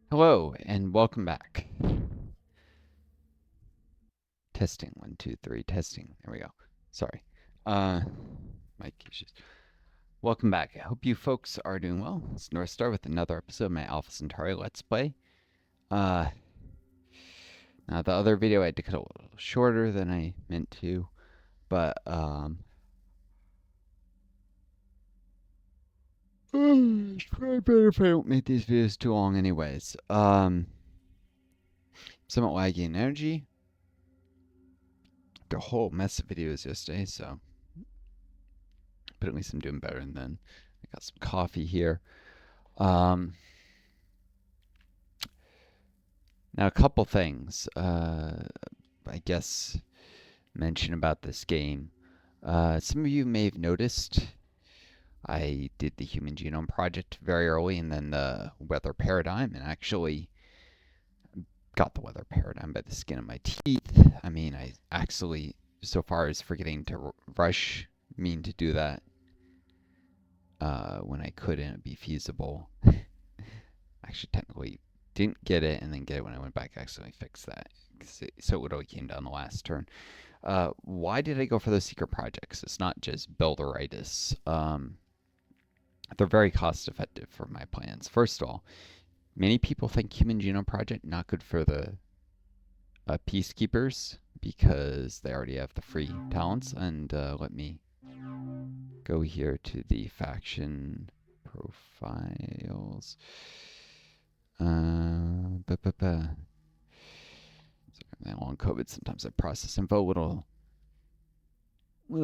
Hello and welcome back. Testing 1, 2, 3. Testing. There we go. Sorry. Mic issues. Welcome back. I hope you folks are doing well. It's Northstar with another episode of my Alpha Centauri Let's Play. Uh, Now the other video I had to cut a little shorter than I meant to, but it's probably better if I don't make these videos too long, anyways. Somewhat lagging in energy. The whole mess of videos yesterday, so. But at least I'm doing better. And then I got some coffee here. Now, a couple things, I guess, mention about this game. Some of you may have noticed I did the Human Genome Project very early and then the weather paradigm, and actually got the weather paradigm by the skin of my teeth. I mean, I actually, so far as forgetting to rush, mean to do that when I couldn't be feasible. Actually, technically didn't get it and then get it when I went back. I accidentally fixed that. So it literally came down the last turn. Why did I go for those secret projects? It's not just builderitis. They're very cost effective for my plans. First of all, many people think Human Genome Project not good for the peacekeepers because they already have the free talents. And let me go here to the faction profiles. Sorry, I'm on COVID. Sometimes I process info a little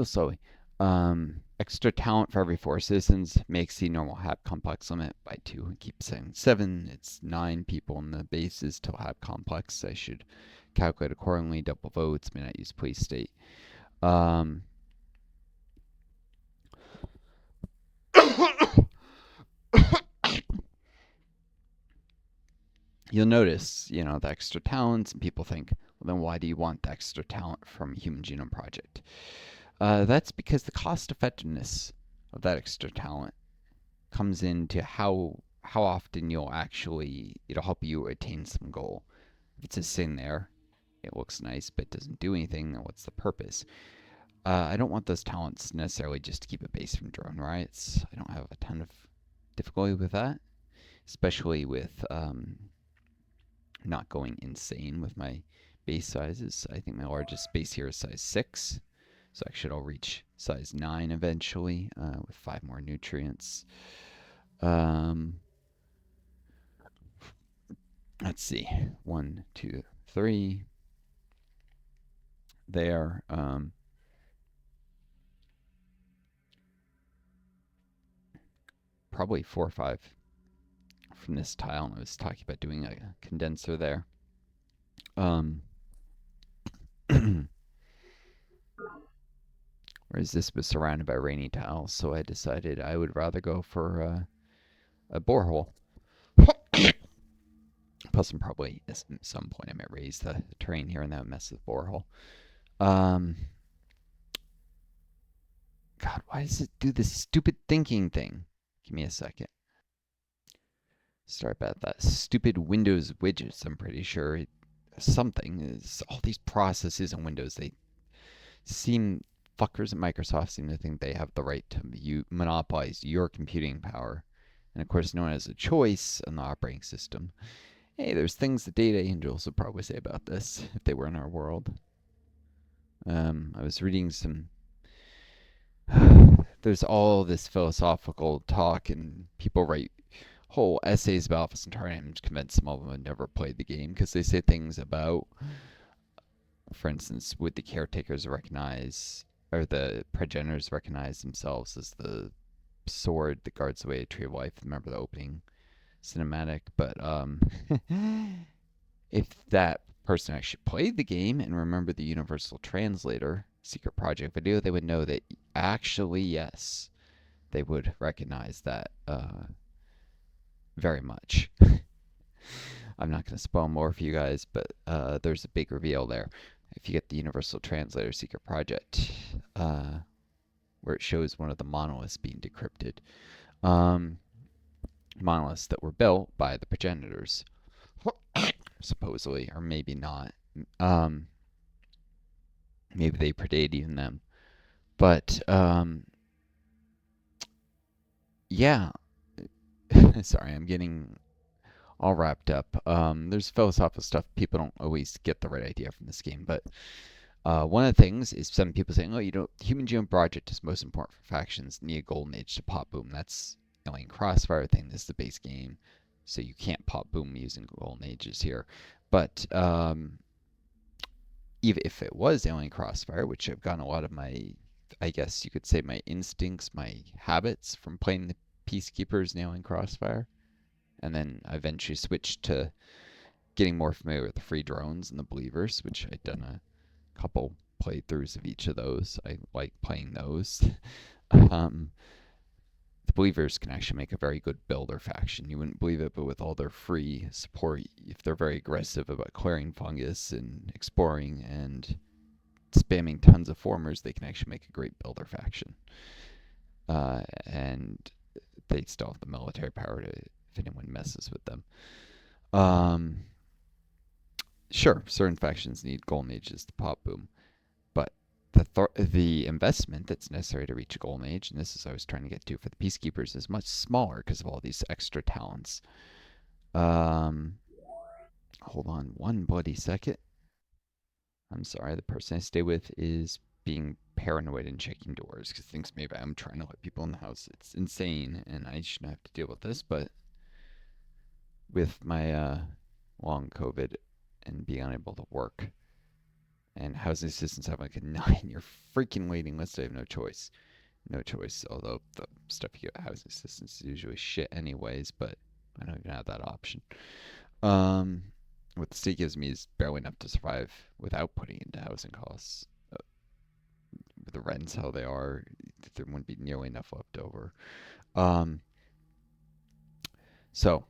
slowly. Extra talent for every 4 citizens makes the normal HAB complex limit by 2. I keep saying 7. It's 9 people in the bases till HAB complex. I should calculate accordingly. Double votes. May not use police state. You'll notice, the extra talents, and people think, well, then why do you want the extra talent from Human Genome Project? That's because the cost effectiveness of that extra talent comes into how often it'll help you attain some goal. If it's just sitting there, it looks nice, but doesn't do anything, then what's the purpose? I don't want those talents necessarily just to keep a base from drone riots. I don't have a ton of difficulty with that, especially with not going insane with my base sizes. I think my largest base here is size 6. So actually I'll reach size 9 eventually with 5 more nutrients. Let's see. 1, 2, 3. There. Probably 4 or 5 from this tile. And I was talking about doing a condenser there. Whereas this was surrounded by rainy tiles, so I decided I would rather go for a borehole. Plus, I'm probably at some point I might raise the terrain here, and that would mess with the borehole. God, why does it do this stupid thinking thing? Give me a second. Sorry about that. Stupid Windows widgets, I'm pretty sure. Something is all these processes in Windows. Fuckers at Microsoft seem to think they have the right to monopolize your computing power. And of course, no one has a choice in the operating system. Hey, there's things the data angels would probably say about this if they were in our world. I was reading some. There's all this philosophical talk, and people write whole essays about Alpha Centauri. I'm convinced some of them have never played the game because they say things about, for instance, would the caretakers recognize, or the progenitors recognize themselves as the sword that guards away a tree of life? Remember the opening cinematic? But if that person actually played the game and remembered the Universal Translator Secret Project video, they would know that actually, yes, they would recognize that very much. I'm not going to spoil more for you guys, but there's a big reveal there. If you get the Universal Translator Secret Project, where it shows one of the monoliths being decrypted. Monoliths that were built by the progenitors. supposedly, or maybe not. Um, Maybe they predate even them. But yeah. Sorry, I'm getting all wrapped up. There's philosophical stuff. People don't always get the right idea from this game, but one of the things is some people saying, "Oh, you know, the Human Genome Project is most important for factions. Need a golden age to pop boom." That's Alien Crossfire thing. This is the base game, so you can't pop boom using golden ages here. But even if it was Alien Crossfire, which I've gotten a lot of my, I guess you could say my instincts, my habits from playing the Peacekeepers in Alien Crossfire, and then I eventually switched to getting more familiar with the free drones and the believers, which I'd done a couple playthroughs of each of those. I like playing those. um, the believers can actually make a very good builder faction. You wouldn't believe it, but with all their free support, if they're very aggressive about clearing fungus and exploring and spamming tons of formers, they can actually make a great builder faction. And they still have the military power to, if anyone messes with them. Um, sure, certain factions need golden ages to pop boom, but the investment that's necessary to reach a golden age, and this is what I was trying to get to for the peacekeepers, is much smaller because of all these extra talents. Um, Hold on one bloody second. I'm sorry, the person I stay with is being paranoid and checking doors because thinks maybe I'm trying to let people in the house. It's insane, and I shouldn't have to deal with this, but with my long COVID and being unable to work, and housing assistants have like a 9-year freaking waiting list, I have no choice. No choice. Although the stuff you get housing assistance is usually shit anyways, but I don't even have that option. Um, what the state gives me is barely enough to survive without putting into housing costs. With the rents how they are, there wouldn't be nearly enough left over. Um, so,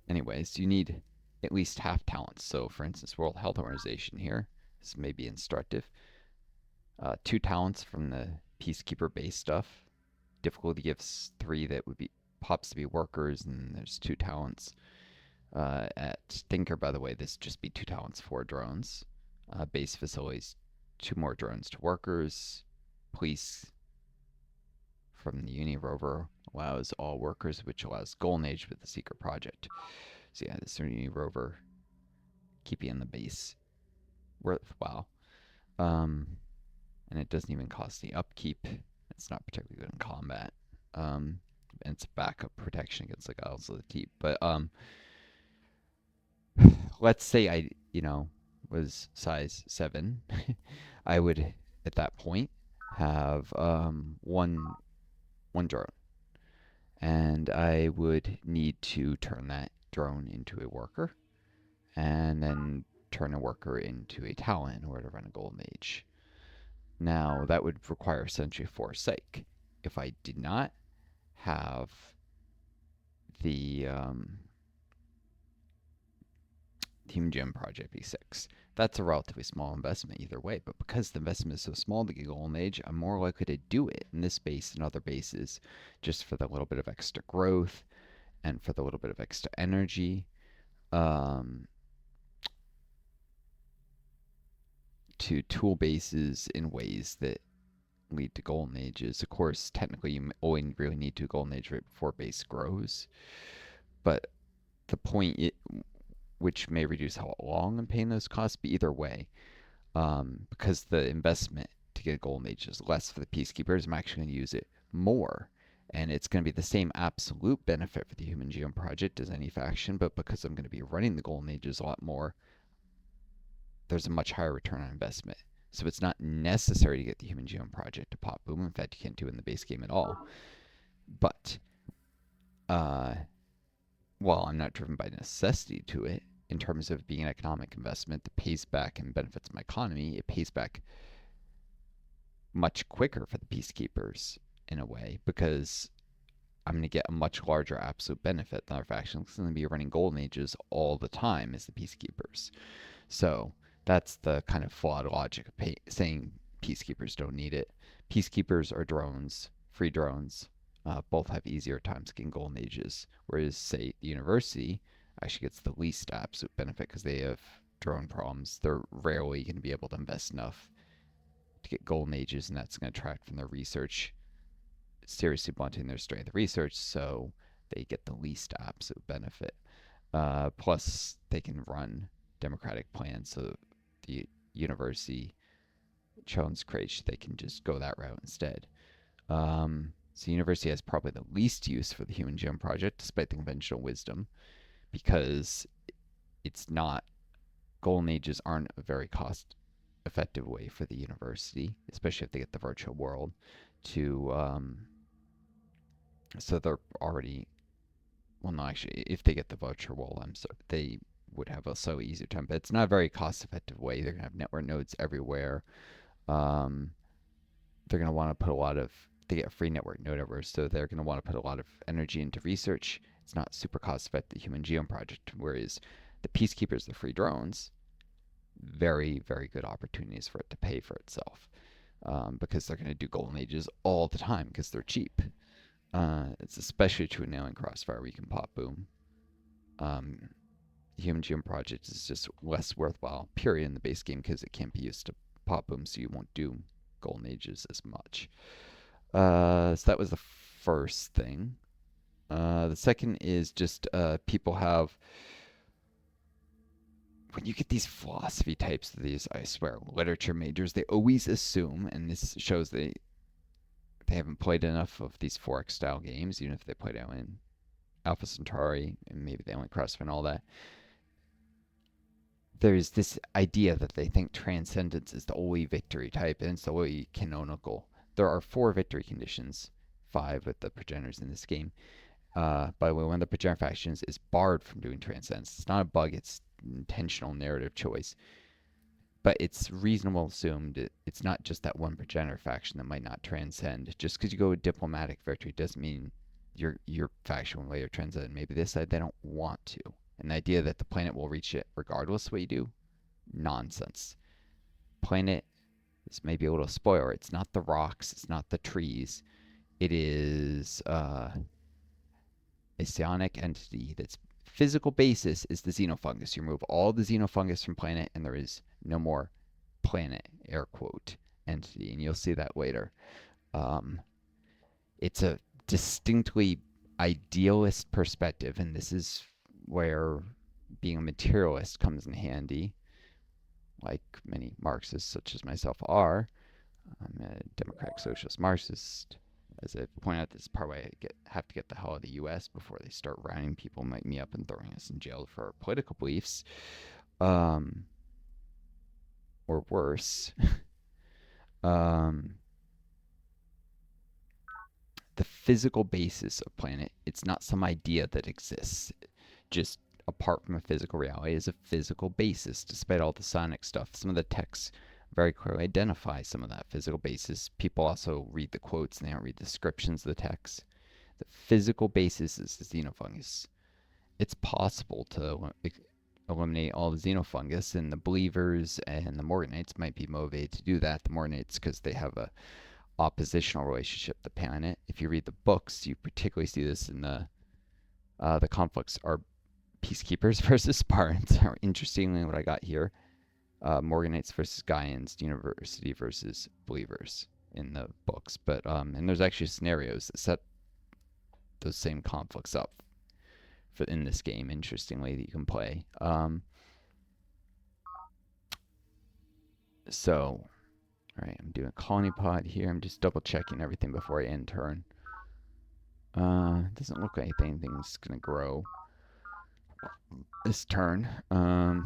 anyways, you need at least half talents. So, for instance, World Health Organization here. This may be instructive. 2 talents from the Peacekeeper base stuff. Difficulty gives 3 that would be pops to be workers, and there's 2 talents. At Thinker, by the way, this just be 2 talents for drones. Base facilities, 2 more drones to workers. Police from the Uni Rover allows all workers, which allows Golden Age with the Secret Project. So yeah, this Uni Rover keep you in the base worthwhile. Um, and it doesn't even cost the upkeep. It's not particularly good in combat. And it's backup protection against like Isles of the Deep. But let's say I, was size 7, I would at that point have one drone, and I would need to turn that drone into a worker, and then turn a worker into a talent in order to run a golden age. Now that would require essentially 4 psych. If I did not have the Team Gym Project V6. That's a relatively small investment either way, but because the investment is so small to get Golden Age, I'm more likely to do it in this base than other bases just for the little bit of extra growth and for the little bit of extra energy. Um, to tool bases in ways that lead to Golden Ages. Of course, technically, you only really need to Golden Age right before base grows, but the point, which may reduce how long I'm paying those costs, but either way, because the investment to get a golden age is less for the peacekeepers, I'm actually going to use it more. And it's going to be the same absolute benefit for the Human Genome Project as any faction, but because I'm going to be running the golden ages a lot more, there's a much higher return on investment. So it's not necessary to get the Human Genome Project to pop boom. In fact, you can't do it in the base game at all. But uh, while I'm not driven by necessity to it, in terms of being an economic investment that pays back and benefits my economy, it pays back much quicker for the peacekeepers in a way because I'm going to get a much larger absolute benefit than other factions. It's going to be running golden ages all the time as the peacekeepers. So that's the kind of flawed logic of saying peacekeepers don't need it. Peacekeepers are drones, free drones. Both have easier times getting golden ages. Whereas, say, the university, actually gets the least absolute benefit because they have drone problems. They're rarely going to be able to invest enough to get golden ages, and that's going to detract from their research, seriously blunting their strength of research, so they get the least absolute benefit. Plus, they can run democratic plans, so the university Jones creation, they can just go that route instead. So university has probably the least use for the Human Genome Project, despite the conventional wisdom, because it's not, golden ages aren't a very cost effective way for the university, especially if they get the virtual world to, so they're already, well, no, actually, if they get the virtual world, they would have a so easier time, but it's not a very cost effective way. They're going to have network nodes everywhere. Um, they're going to want to put a lot of, they get a free network node everywhere, so they're going to want to put a lot of energy into research. It's not super cost effective, the Human Genome Project, whereas the Peacekeepers, the free drones, very, very good opportunities for it to pay for itself, because they're going to do golden ages all the time because they're cheap. It's especially true now in Crossfire, where you can pop boom. The Human Genome Project is just less worthwhile, period, in the base game because it can't be used to pop boom, so you won't do golden ages as much. So that was the first thing. The second is just people have, when you get these philosophy types of these, I swear, literature majors, they always assume, and this shows they haven't played enough of these 4X style games, even if they played out in Alpha Centauri, and maybe they only Crossfit and all that. There's this idea that they think transcendence is the only victory type, and it's the only canonical. There are 4 victory conditions, 5 with the progenitors in this game. By the way, one of the progenitor factions is barred from doing transcendence. It's not a bug, it's intentional narrative choice. But it's reasonable to assume that it's not just that one progenitor faction that might not transcend. Just because you go with diplomatic victory doesn't mean your faction will later transcend. Maybe this side they don't want to. And the idea that the planet will reach it regardless of what you do, nonsense. Planet is maybe a little spoiler. It's not the rocks, it's not the trees. It is a psionic entity that's physical basis is the xenofungus. You remove all the xenofungus from planet, and there is no more planet, air quote, entity, and you'll see that later. It's a distinctly idealist perspective, and this is where being a materialist comes in handy, like many Marxists, such as myself, are. I'm a democratic socialist Marxist. As I point out, this is part why I have to get the hell out of the U.S. before they start rounding people like me up and throwing us in jail for our political beliefs, or worse. The physical basis of planet, it's not some idea that exists just apart from a physical reality, is a physical basis, despite all the sonic stuff. Some of the texts very clearly identify some of that physical basis. People also read the quotes and they don't read the descriptions of the text. The physical basis is the xenofungus. It's possible to eliminate all the xenofungus, and the believers and the Morganites might be motivated to do that. The Morganites, because they have a oppositional relationship to the planet. If you read the books, you particularly see this in the conflicts are Peacekeepers versus Spartans. Interestingly, what I got here, Morganites versus Gaians, University versus Believers in the books. But and there's actually scenarios that set those same conflicts up in this game, interestingly, that you can play. So, all right, I'm doing a colony pod here. I'm just double checking everything before I end turn. It doesn't look like anything's gonna grow this turn. I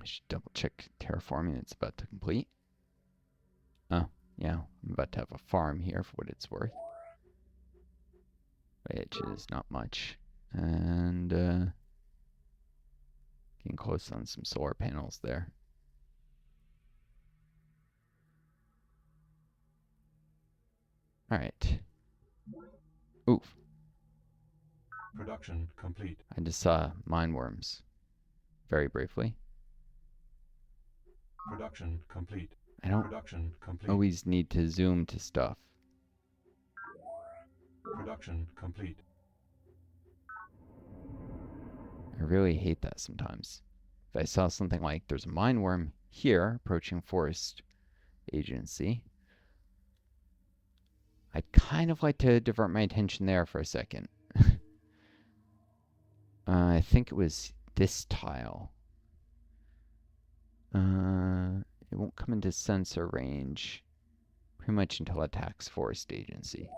should double check terraforming. It's about to complete. Oh, yeah, I'm about to have a farm here for what it's worth, which is not much. And getting close on some solar panels there. All right. Oof. Production complete. I just saw mine worms. Very briefly. Production complete. I don't Production complete. always need to zoom to stuff. Production complete. I really hate that sometimes. If I saw something like there's a mine worm here approaching forest agency, I'd kind of like to divert my attention there for a second. I think it was this tile. It won't come into sensor range pretty much until it attacks forest agency.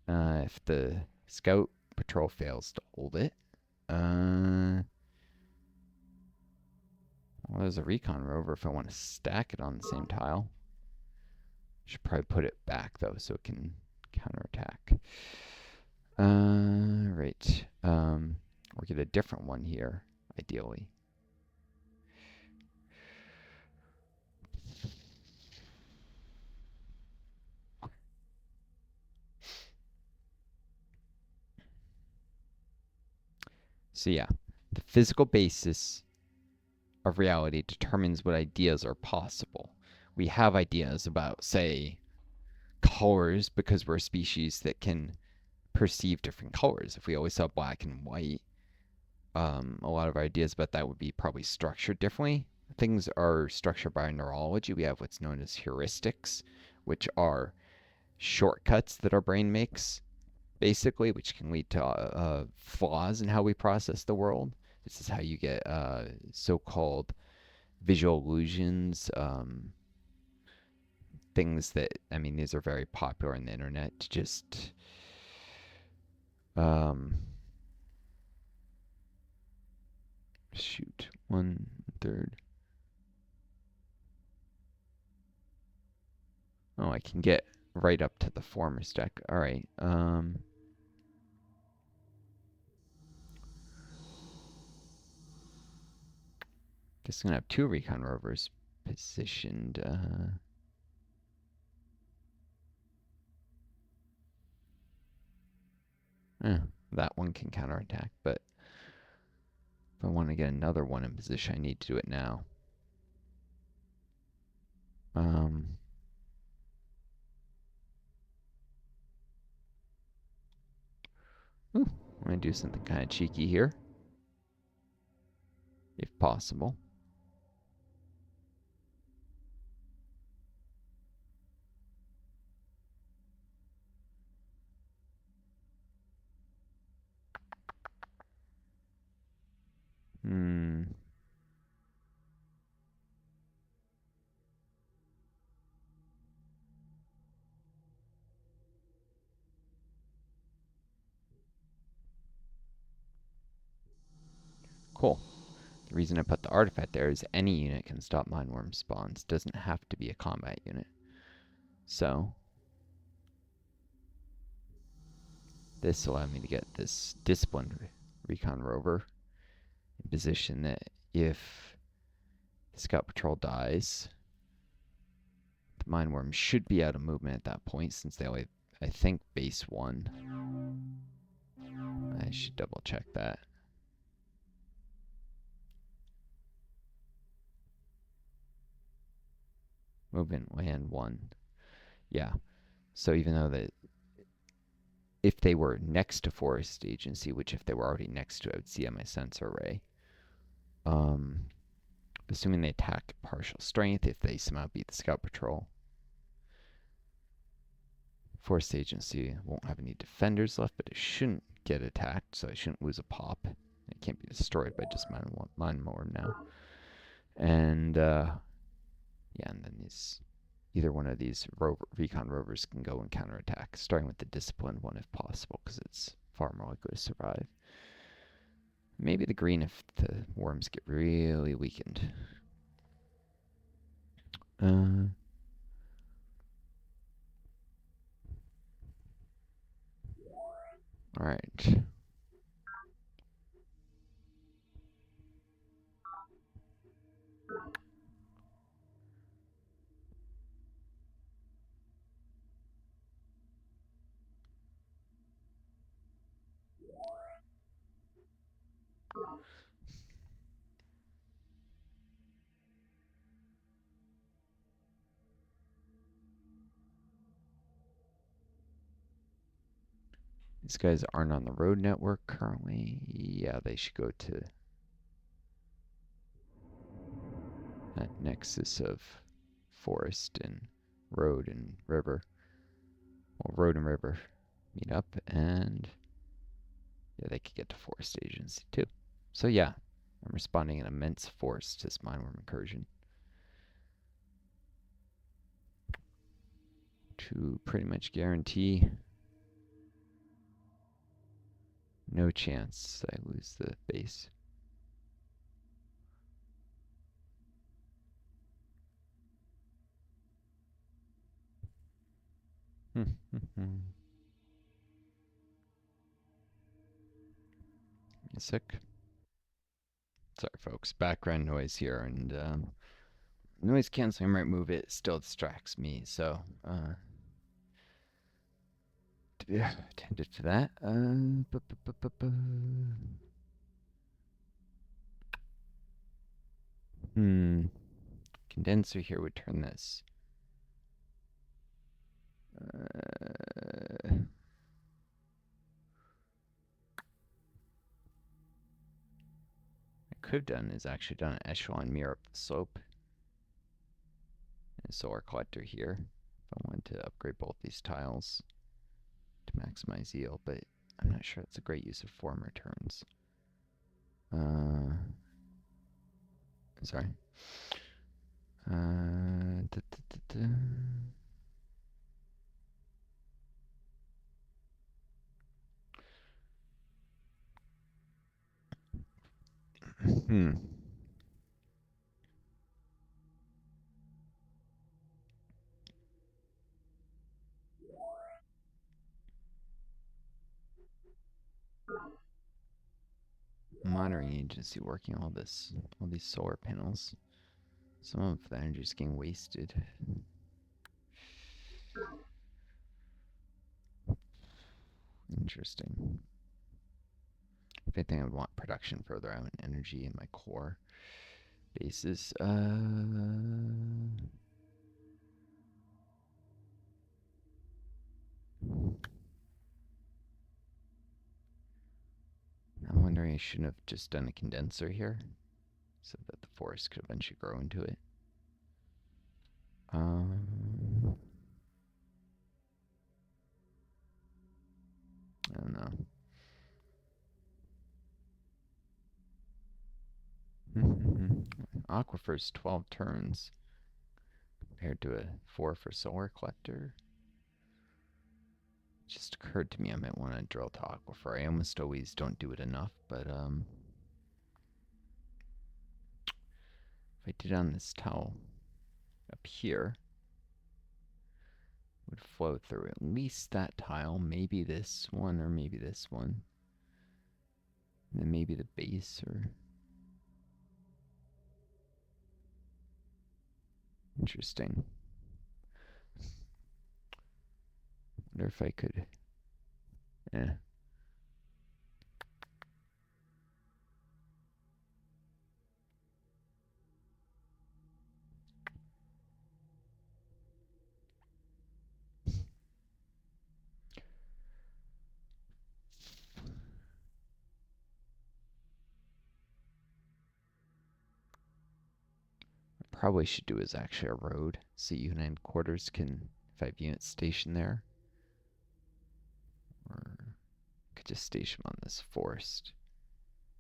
If the scout patrol fails to hold it, well, there's a recon rover if I want to stack it on the same tile. Should probably put it back though so it can counterattack. Right. Or get a different one here, ideally. So yeah, the physical basis of reality determines what ideas are possible. We have ideas about, say, colors because we're a species that can perceive different colors. If we always saw black and white, a lot of our ideas about that would be probably structured differently. Things are structured by our neurology. We have what's known as heuristics, which are shortcuts that our brain makes, basically, which can lead to flaws in how we process the world. This is how you get so-called visual illusions, things that, I mean, these are very popular on the internet to just shoot 1/3. Oh, I can get right up to the former stack. All right. Just gonna have 2 recon rovers positioned. That one can counterattack, but if I want to get another one in position, I need to do it now. I'm gonna do something kind of cheeky here, if possible. Cool. The reason I put the artifact there is any unit can stop mine worm spawns. Doesn't have to be a combat unit. So this allowed me to get this disciplined recon rover in position that if the scout patrol dies, the mine worm should be out of movement at that point since they only, I think, base 1. I should double check that. Movement land 1. Yeah. So even though that if they were next to forest agency, which if they were already next to it, I would see on my sensor array. Assuming they attack partial strength, if they somehow beat the scout patrol, forest agency won't have any defenders left, but it shouldn't get attacked, so it shouldn't lose a pop. It can't be destroyed by just mine worm now. And yeah, and then these either one of these recon rovers can go and counterattack, starting with the disciplined one if possible, because it's far more likely to survive. Maybe the green if the worms get really weakened. Alright. These guys aren't on the road network currently. Yeah, they should go to that nexus of forest and road and river. Well, road and river meet up, and yeah, they could get to forest agency too. So yeah, I'm responding in immense force to this mindworm incursion to pretty much guarantee no chance I lose the base. A sec. Sorry, folks. Background noise here, and noise canceling might move it still distracts me. So to be attentive to that. Condenser here would turn this. Could have done is actually done an echelon mirror up the slope. And a solar collector here. If I wanted to upgrade both these tiles to maximize yield, but I'm not sure that's a great use of form returns. Sorry. Monitoring agency working all these solar panels. Some of the energy is getting wasted. Interesting. If anything, I would want production further out in energy in my core bases. I'm wondering I shouldn't have just done a condenser here so that the forest could eventually grow into it. I don't know. Aquifer's 12 turns compared to a 4 for solar collector. It just occurred to me I might want to drill to aquifer. I almost always don't do it enough, but if I did on this towel up here, it would flow through at least that tile, maybe this one or maybe this one. And then maybe the base or... Interesting. Wonder if I could... Probably should do is actually a road, so United Quarters can 5 units stationed there. Or could just station on this forest.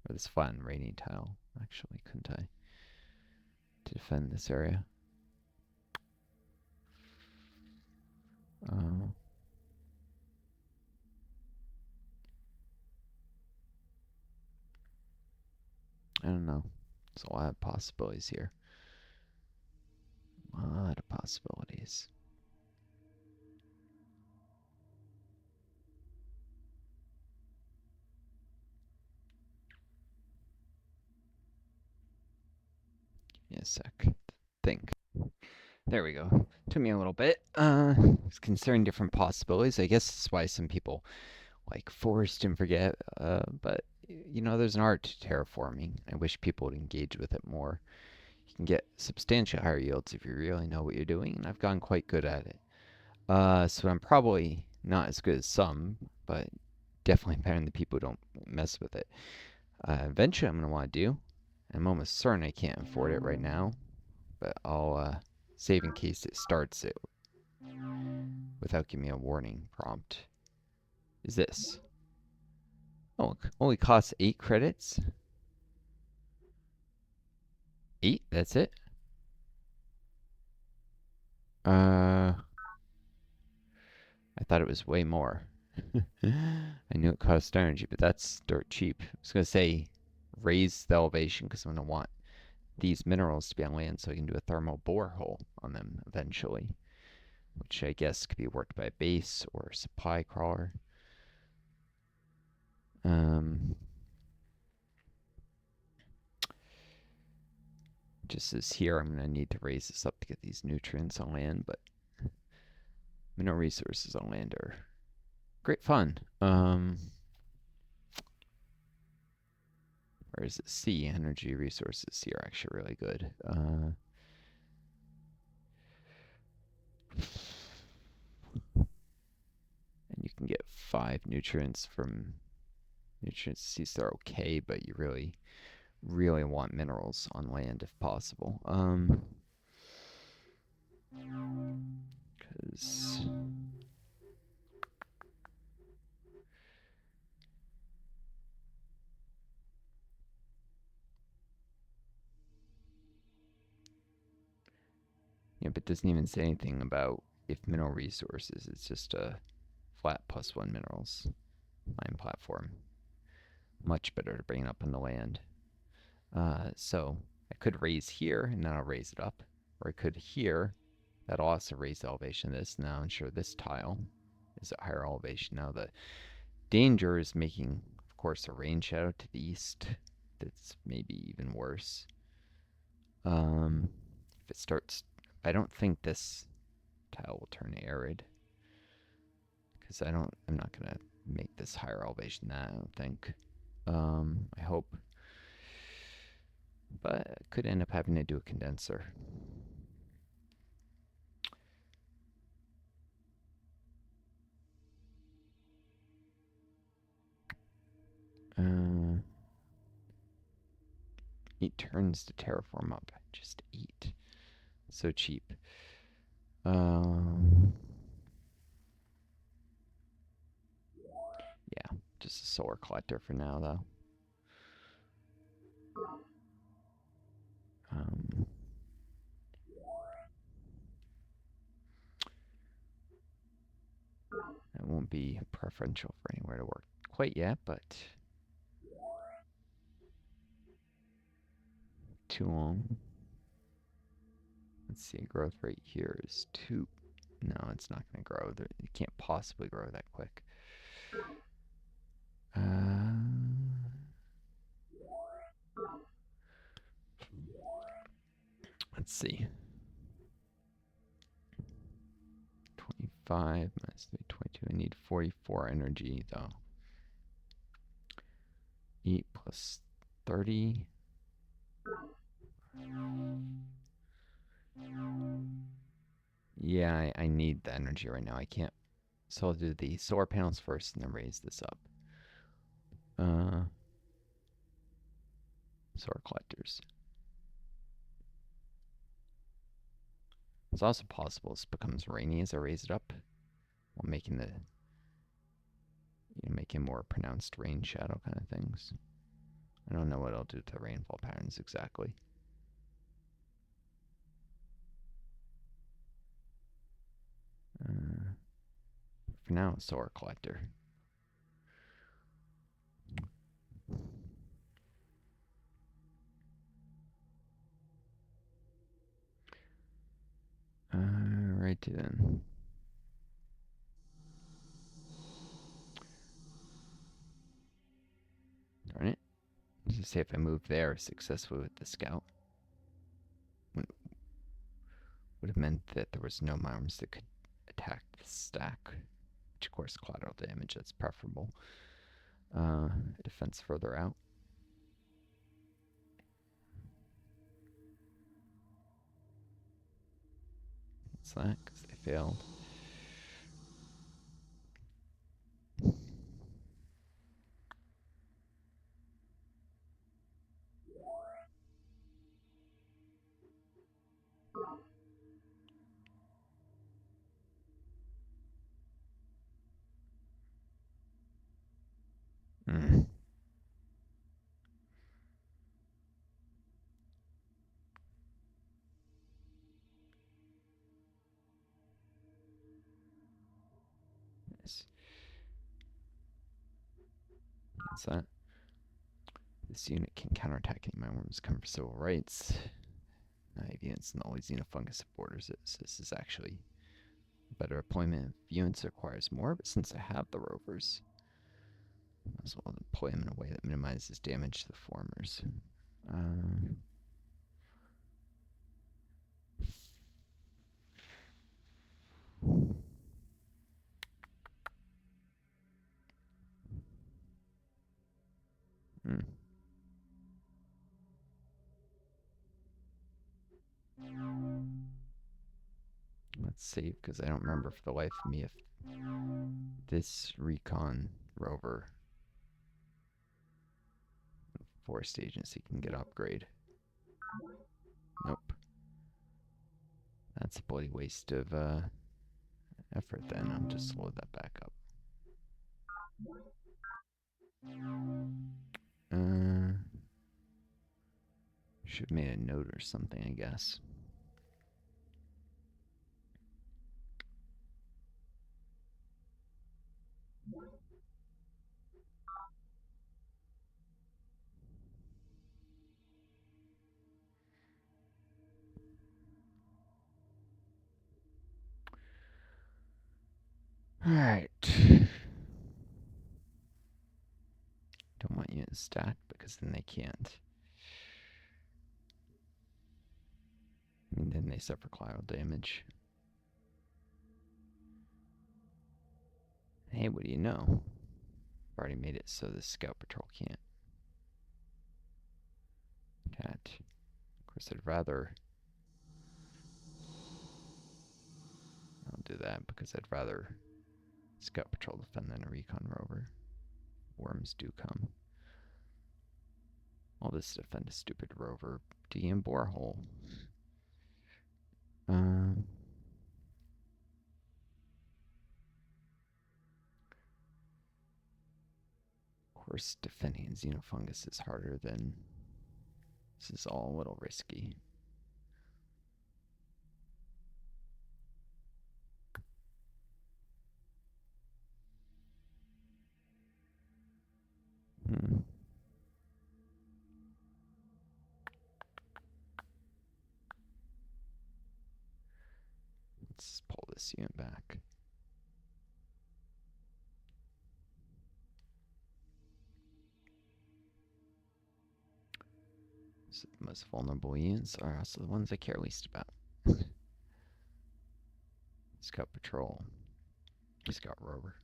Or this flat and rainy tile, actually, couldn't I? To defend this area. I don't know. There's a lot of possibilities here. A lot of possibilities. Give me a sec. Think. There we go. Took me a little bit. It's considering different possibilities. I guess that's why some people like forest and forget. But you know, there's an art to terraforming. I wish people would engage with it more. You can get substantial higher yields if you really know what you're doing, and I've gotten quite good at it. So I'm probably not as good as some, but definitely better than the people who don't mess with it. Eventually, I'm going to want to do. I'm almost certain I can't afford it right now, but I'll save in case it starts it without giving me a warning prompt. Is this? Oh, it only costs 8 credits? 8? That's it? I thought it was way more. I knew it cost energy, but that's dirt cheap. I was going to say raise the elevation because I'm going to want these minerals to be on land so I can do a thermal borehole on them eventually, which I guess could be worked by a base or a supply crawler. Just as here, I'm going to need to raise this up to get these nutrients on land, but mineral resources on land are great fun. Or is it sea? Energy resources here are actually really good. And you can get 5 nutrients from nutrient seas. They're okay, but you really, really want minerals on land if possible. Because yeah, but it doesn't even say anything about if mineral resources. It's just a flat +1 minerals mine platform. Much better to bring it up on the land. So I could raise here, and then I'll raise it up. Or I could here. That'll also raise the elevation of this. Now ensure this tile is at higher elevation. Now the danger is making, of course, a rain shadow to the east. That's maybe even worse. If it starts, I don't think this tile will turn arid. Because I'm not going to make this higher elevation than that, I don't think. I hope. But I could end up having to do a condenser. Uh, 8 turns to terraform up. Just 8. So cheap. Yeah, just a solar collector for now, though. That won't be preferential for anywhere to work quite yet, but too long. Let's see, growth rate here is 2. No, it's not going to grow. It can't possibly grow that quick. Let's see. 25 minus 22. I need 44 energy, though. 8 plus 30. Yeah, I need the energy right now. I can't. So I'll do the solar panels first and then raise this up. Solar collectors. It's also possible this becomes rainy as I raise it up, while making the making more pronounced rain shadow kind of things. I don't know what I'll do to the rainfall patterns exactly. For now, solar collector. Right then. Darn it. Just say if I move there successfully with the scout, would have meant that there was no mines that could attack the stack, which of course collateral damage, that's preferable. Defense further out. What's that? Because they failed. What's that? This unit can counterattack any mine worms come for civil rights. Units and always xenofungus borders it. So this is actually better deployment of units requires more, but since I have the rovers, I might as well deploy them in a way that minimizes damage to the formers. Let's see, because I don't remember for the life of me if this recon rover forest agency can get upgrade. Nope. That's a bloody waste of effort then. I'll just load that back up. Should have made a note or something, I guess. Alright. Don't want units stacked because then they can't. I mean, then they suffer collateral damage. Hey, what do you know? I've already made it so the scout patrol can't. Of course, I'd rather... I'll do that because I'd rather scout patrol defend than a recon rover. Worms do come. All this to defend a stupid rover. DM borehole. Of course, defending xenofungus is harder than... This is all a little risky. Let's pull this unit back. So the most vulnerable units are also the ones I care least about. Scout patrol. Scout rover.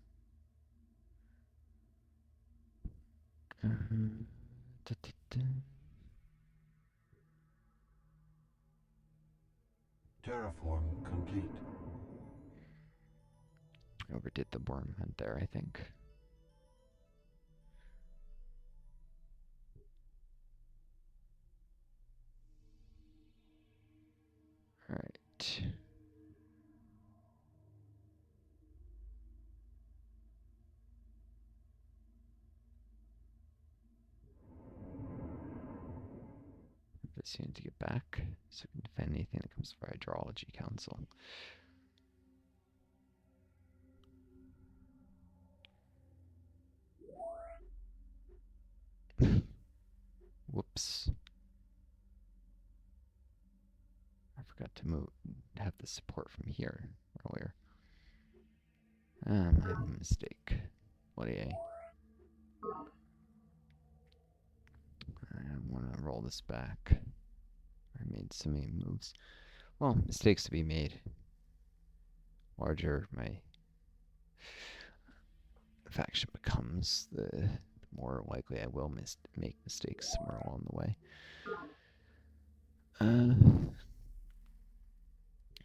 Terraform complete. Overdid the worm hunt there, I think. Alright. This unit to get back so we can defend anything that comes from Hydrology Council. Whoops. I forgot to have the support from here earlier. My mistake. Bloody A. I want to roll this back. I made so many moves. Well, mistakes to be made. Larger my faction becomes, the more likely I will make mistakes somewhere along the way.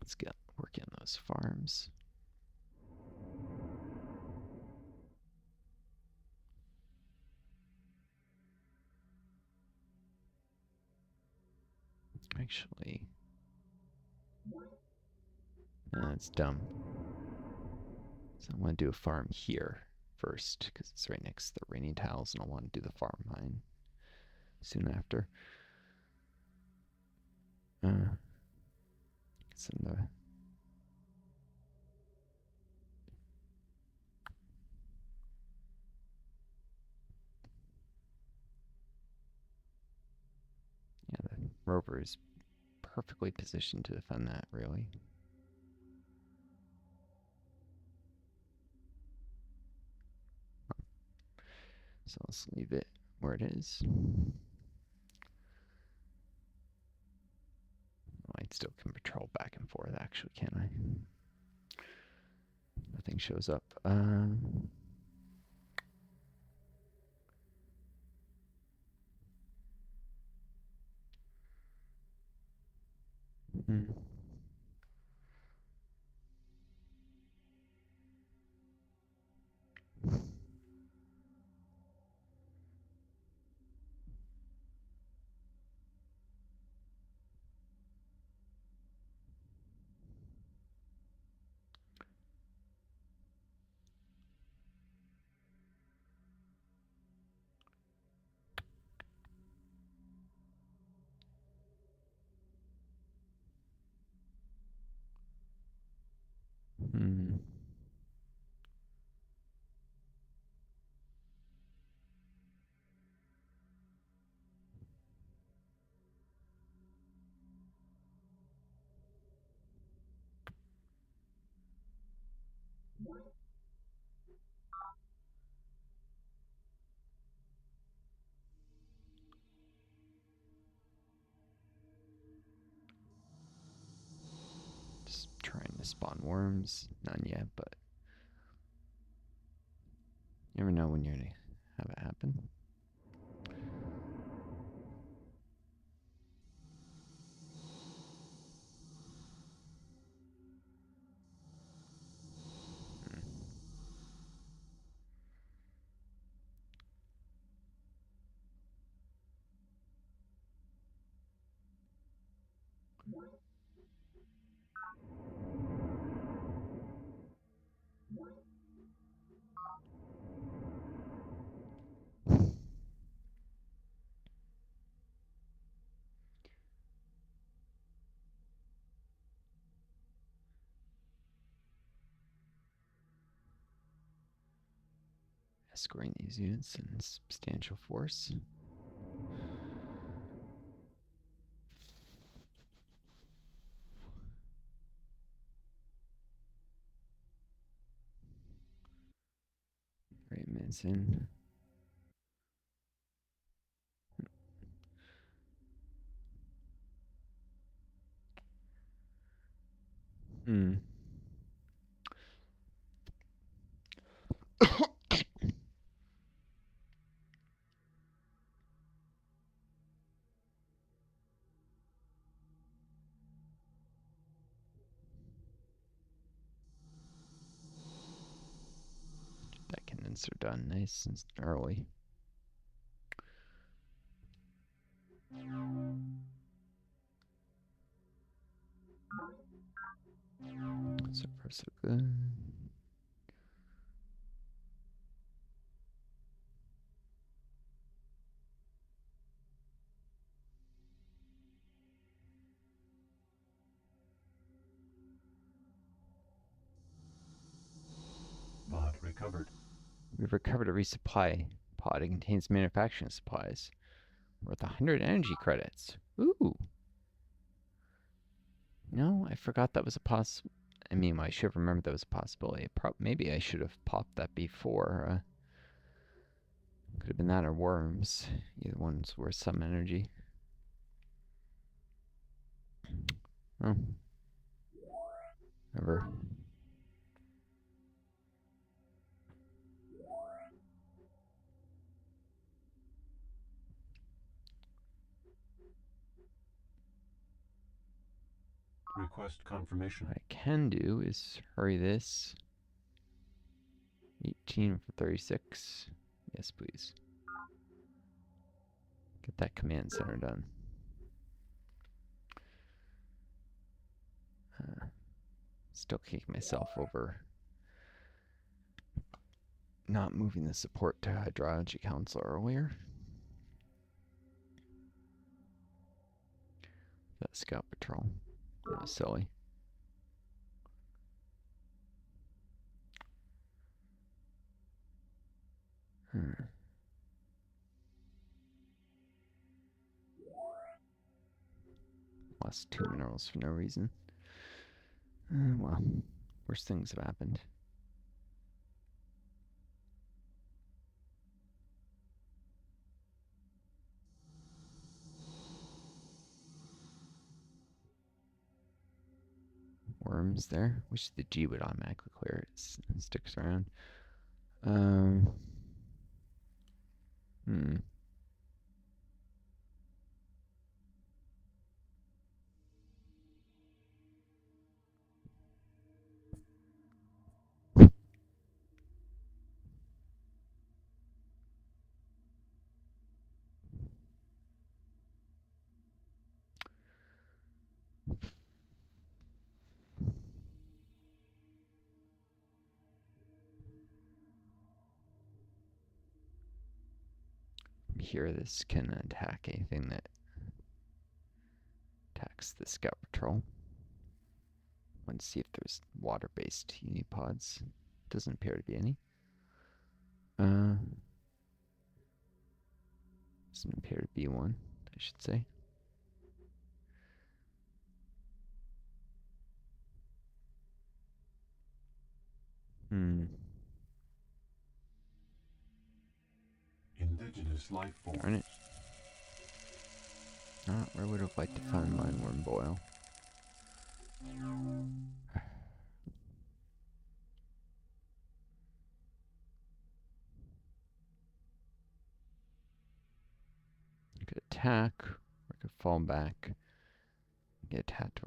Let's get working on those farms. Actually, no, it's dumb. So I want to do a farm here first because it's right next to the raining tiles, and I want to do the farm mine soon after. It's in the rover is perfectly positioned to defend that, really. So let's leave it where it is. I still can patrol back and forth, actually, can't I? Nothing shows up. Hmm. Hmm. Just trying to spawn worms. None yet, but you never know when you're gonna have it happen. Escorting these units in substantial force. Great minutes in. Hmm. That condenser done nice and early. So far, so good. Pod recovered. We've recovered a resupply pod. It contains manufacturing supplies worth 100 energy credits. Ooh. No, I forgot that was a I mean, I should have remembered that was a possibility. Maybe I should have popped that before. Could have been that or worms. Either one's worth some energy. Oh. Whatever. Request confirmation. What I can do is hurry this. 18 for 36. Yes, please. Get that command center done. Still kicking myself over not moving the support to Hydrology Council earlier. That scout patrol. That was silly. lost 2 minerals for no reason. Well, worse things have happened. Worms there. Wish the G would automatically clear it. It sticks around. Hmm. Here, this can attack anything that attacks the scout patrol. Want to see if there's water-based unipods. Doesn't appear to be any. Doesn't appear to be one, I should say. Indigenous life form. Darn it. I would have liked to find mine worm boil. I could attack, or I could fall back. Get attacked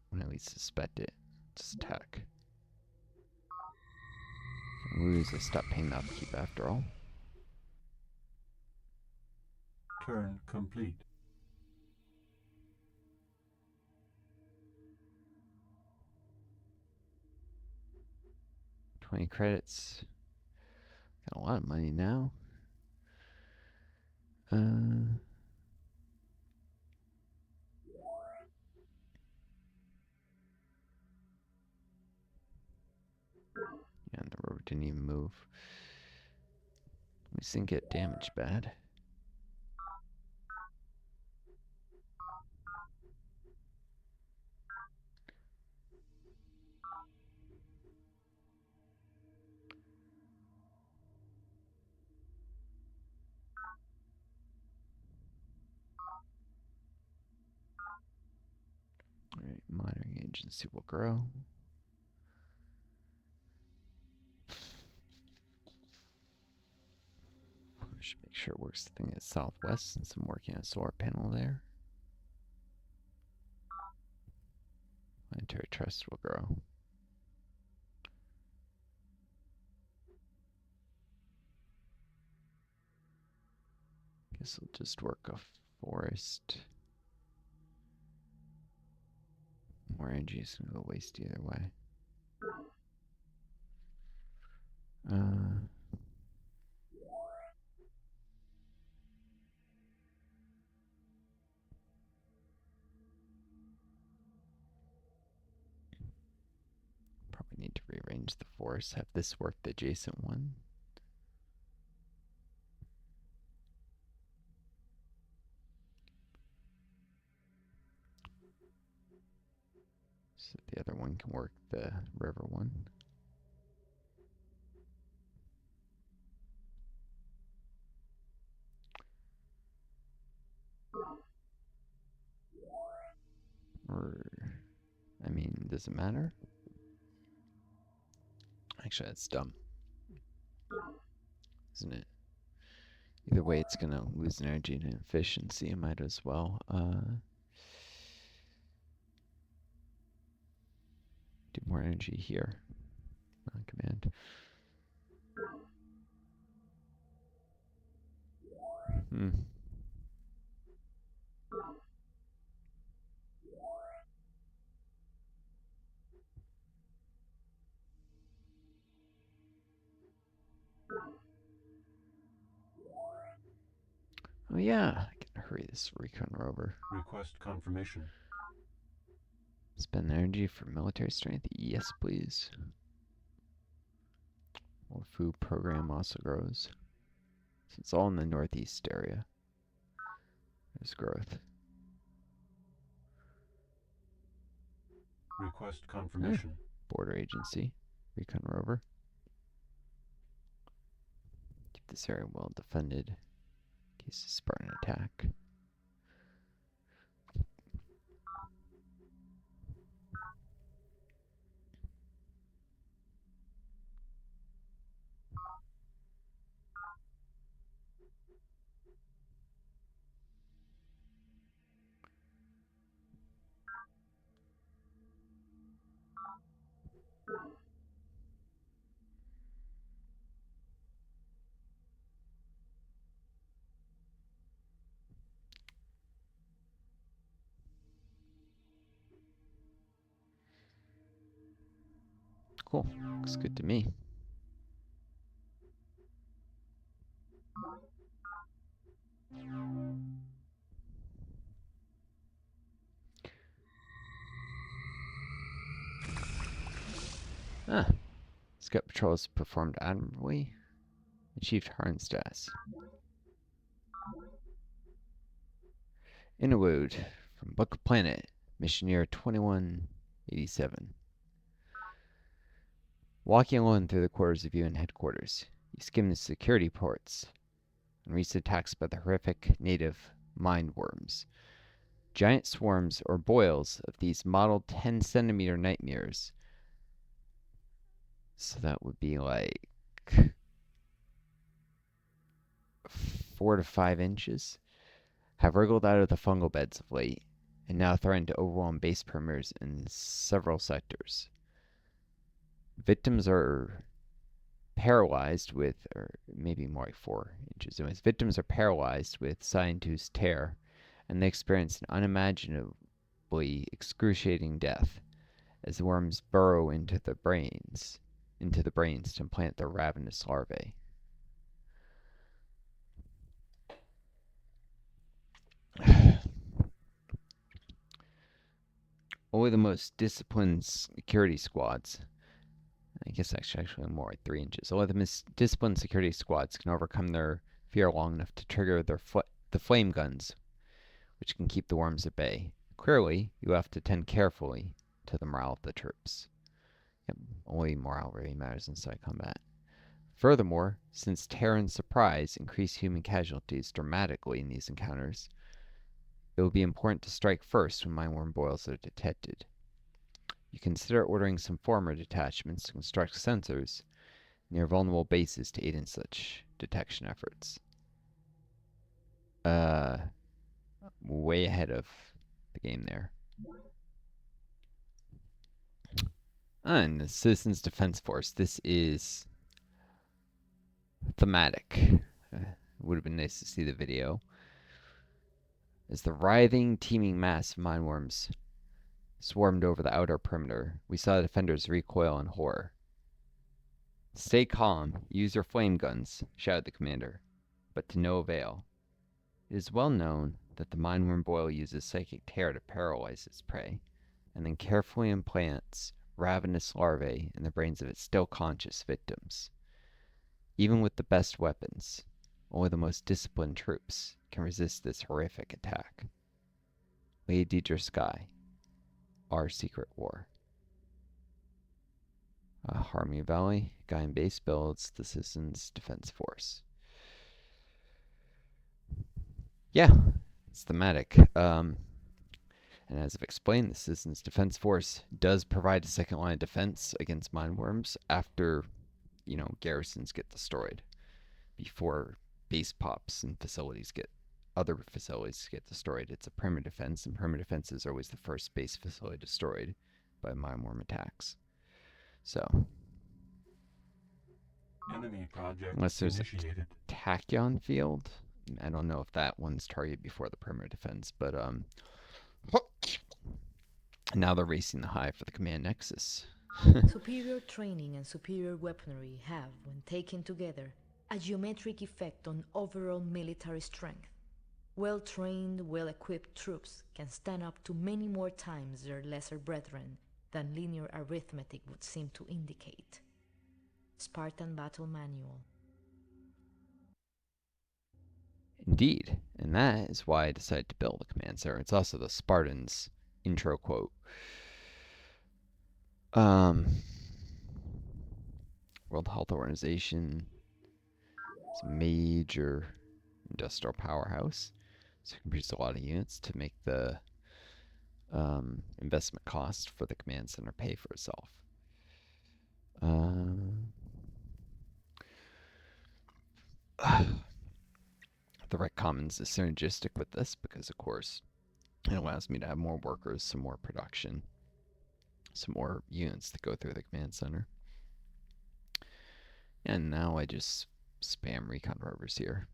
when I least suspect it. Just attack. If I lose, I stop paying the upkeep after all. Turn complete. $20 credits. Got a lot of money now. Yeah, and the rover didn't even move. At least didn't get damaged bad. Alright, monitoring agency will grow. Should make sure it works the thing at southwest since I'm working on a solar panel there. Planetary trust will grow. Guess I'll just work a forest. More energy is going to go waste either way. Probably need to rearrange the forest, have this work the adjacent one. So the other one can work the river one. Or, I mean, does it matter? Actually, that's dumb. Isn't it? Either way, it's going to lose energy and efficiency. I might as well do more energy here. On command. Oh yeah, I can hurry this recon rover. Request confirmation. Spend energy for military strength? Yes, please. Well, the food program also grows. So it's all in the northeast area. There's growth. Request confirmation. Border agency. Recon rover. Keep this area well defended in case of Spartan attack. Cool. Looks good to me. Scout patrols performed admirably. Achieved Harn status. Interlude from Book of Planet, mission year 2187. Walking alone through the quarters of UN headquarters, you skim the security ports and reach attacks by the horrific native mind worms. Giant swarms or boils of these modeled 10-centimeter nightmares. So that would be like 4 to 5 inches. Have wriggled out of the fungal beds of late and now threaten to overwhelm base perimeters in several sectors. Victims are paralyzed with, or maybe more like 4 inches. Anyways, victims are paralyzed with scientific tear, and they experience an unimaginably excruciating death as the worms burrow into the brains to implant their ravenous larvae. Only the most disciplined security squads, I guess actually more like 3 inches, only the most disciplined security squads can overcome their fear long enough to trigger the flame guns, which can keep the worms at bay. Clearly, you have to tend carefully to the morale of the troops. Yep, only morale really matters inside combat. Furthermore, since terror and surprise increase human casualties dramatically in these encounters, it will be important to strike first when mindworm boils are detected. You consider ordering some former detachments to construct sensors near vulnerable bases to aid in such detection efforts. Way ahead of the game there. And the Citizens Defense Force. This is thematic. Would have been nice to see the video. As the writhing, teeming mass of mindworms swarmed over the outer perimeter, we saw the defenders recoil in horror. Stay calm. Use your flame guns, shouted the commander, but to no avail. It is well known that the mindworm boil uses psychic terror to paralyze its prey, and then carefully implants ravenous larvae in the brains of its still conscious victims. Even with the best weapons, only the most disciplined troops can resist this horrific attack. Lady Deidre Sky, Our Secret War. Harmony Valley, Guy and Base builds the Citizens Defense Force. Yeah, it's thematic. And as I've explained, the Citizens Defense Force does provide a second line of defense against mindworms after, garrisons get destroyed. Before base pops and other facilities get destroyed. It's a perimeter defense, and perimeter defenses are always the first base facility destroyed by mindworm attacks. So, Enemy project unless there's initiated. a tachyon field, I don't know if that one's targeted before the perimeter defense, but now they're racing the hive for the command nexus. Superior training and superior weaponry have, when taken together, a geometric effect on overall military strength. Well-trained, well-equipped troops can stand up to many more times their lesser brethren than linear arithmetic would seem to indicate. Spartan Battle Manual. Indeed, and that is why I decided to build a command center. It's also the Spartans' intro quote. Um, World Health Organization is a major industrial powerhouse, so it can produce a lot of units to make the investment cost for the command center pay for itself. The Rec Commons is synergistic with this because, of course, it allows me to have more workers, some more production, some more units to go through the command center. And now I just spam recon rovers here.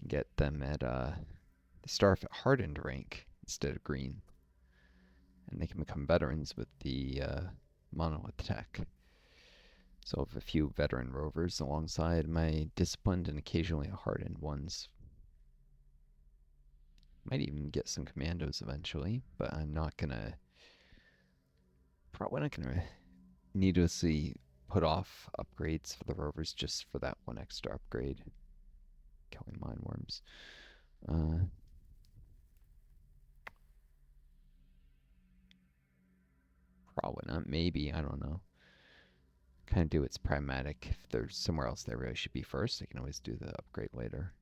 Get them at they start at hardened rank instead of green. And they can become veterans with the monolith tech. So I have a few veteran rovers alongside my disciplined and occasionally hardened ones. Might even get some commandos eventually, but I'm not gonna, probably not gonna needlessly put off upgrades for the rovers just for that one extra upgrade. Killing mine worms. Probably not. Maybe. I don't know. Kind of do what's pragmatic. If there's somewhere else that really should be first, I can always do the upgrade later.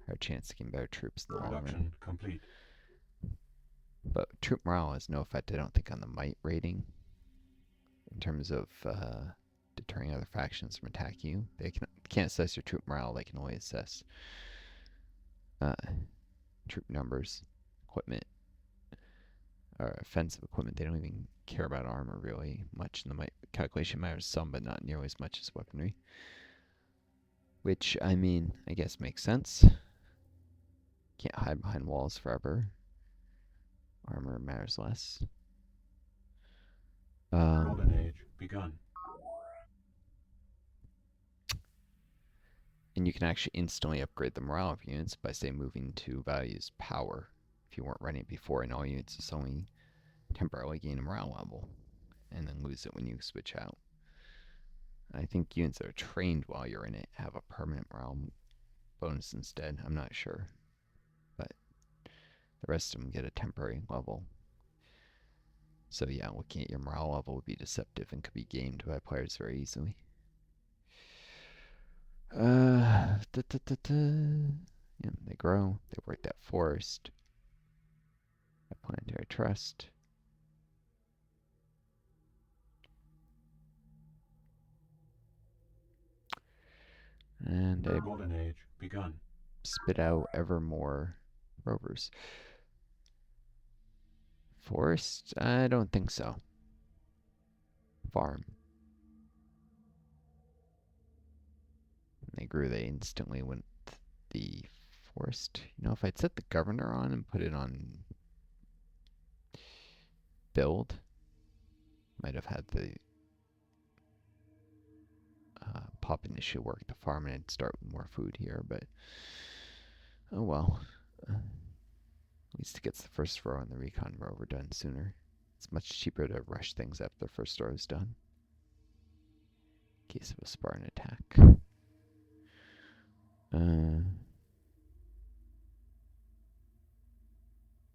Have a chance to get better troops in the long run. Production complete. But troop morale has no effect, I don't think, on the might rating. In terms of deterring other factions from attacking you. They can't assess your troop morale. They can only assess troop numbers, equipment, or offensive equipment. They don't even care about armor really much. In the might calculation matters some, but not nearly as much as weaponry. Which, I mean, I guess makes sense. Can't hide behind walls forever. Armor matters less. Golden Age begun. And you can actually instantly upgrade the morale of units by, say, moving to values power. If you weren't running it before, and all units just only temporarily gain a morale level, and then lose it when you switch out. I think units that are trained while you're in it have a permanent morale bonus instead. I'm not sure. But the rest of them get a temporary level. So yeah, looking at your morale level would be deceptive and could be gamed by players very easily. Yeah, they grow. They work that forest. Planetary trust. And I Golden Age begun. spit out ever more rovers. Forest? I don't think so. Farm. They grew, they instantly went the forest. You know, if I'd set the governor on and put it on build, might have had the pop initially work the farm and I'd start with more food here, but oh well. At least it gets the first row and the recon rover done sooner. It's much cheaper to rush things after the first row is done. In case of a Spartan attack.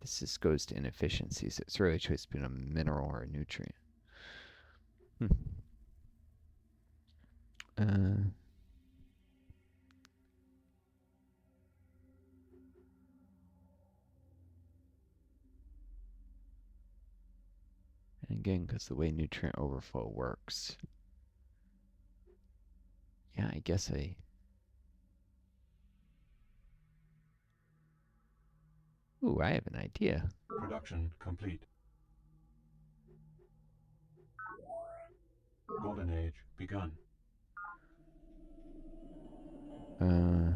This just goes to inefficiency, so it's really a choice between a mineral or a nutrient. And again, because the way nutrient overflow works. Yeah, I guess Ooh, I have an idea. Production complete. Golden Age begun. Oh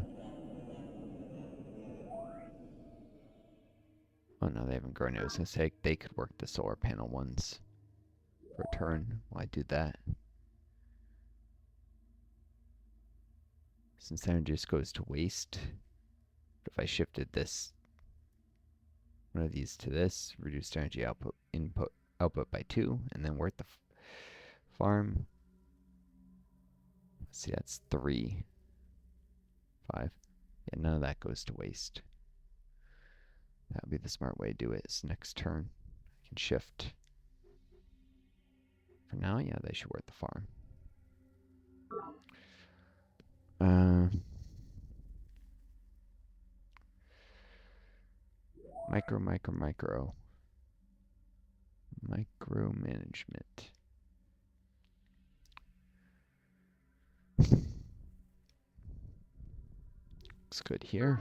no, they haven't grown yet. I was gonna say they could work the solar panel ones for a turn while I do that. Since energy just goes to waste. But if I shifted this, one of these to this, reduced energy output by 2, and then work the farm. Let's see, that's 3, 5. Yeah, none of that goes to waste. That would be the smart way to do it. Is next turn I can shift For now, yeah, they should work the farm. Micro management. Looks good here.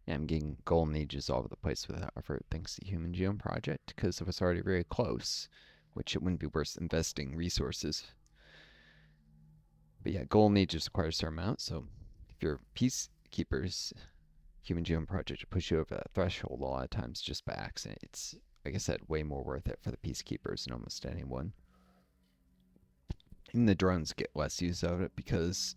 Yeah, I'm getting golden ages all over the place with that effort thanks to the Human Genome Project because it was already very close, which it wouldn't be worth investing resources. But yeah, golden ages require a certain amount, so if you're peacekeepers, Human Genome Project to push you over that threshold a lot of times just by accident. It's, like I said, way more worth it for the peacekeepers than almost anyone. Even the drones get less use of it because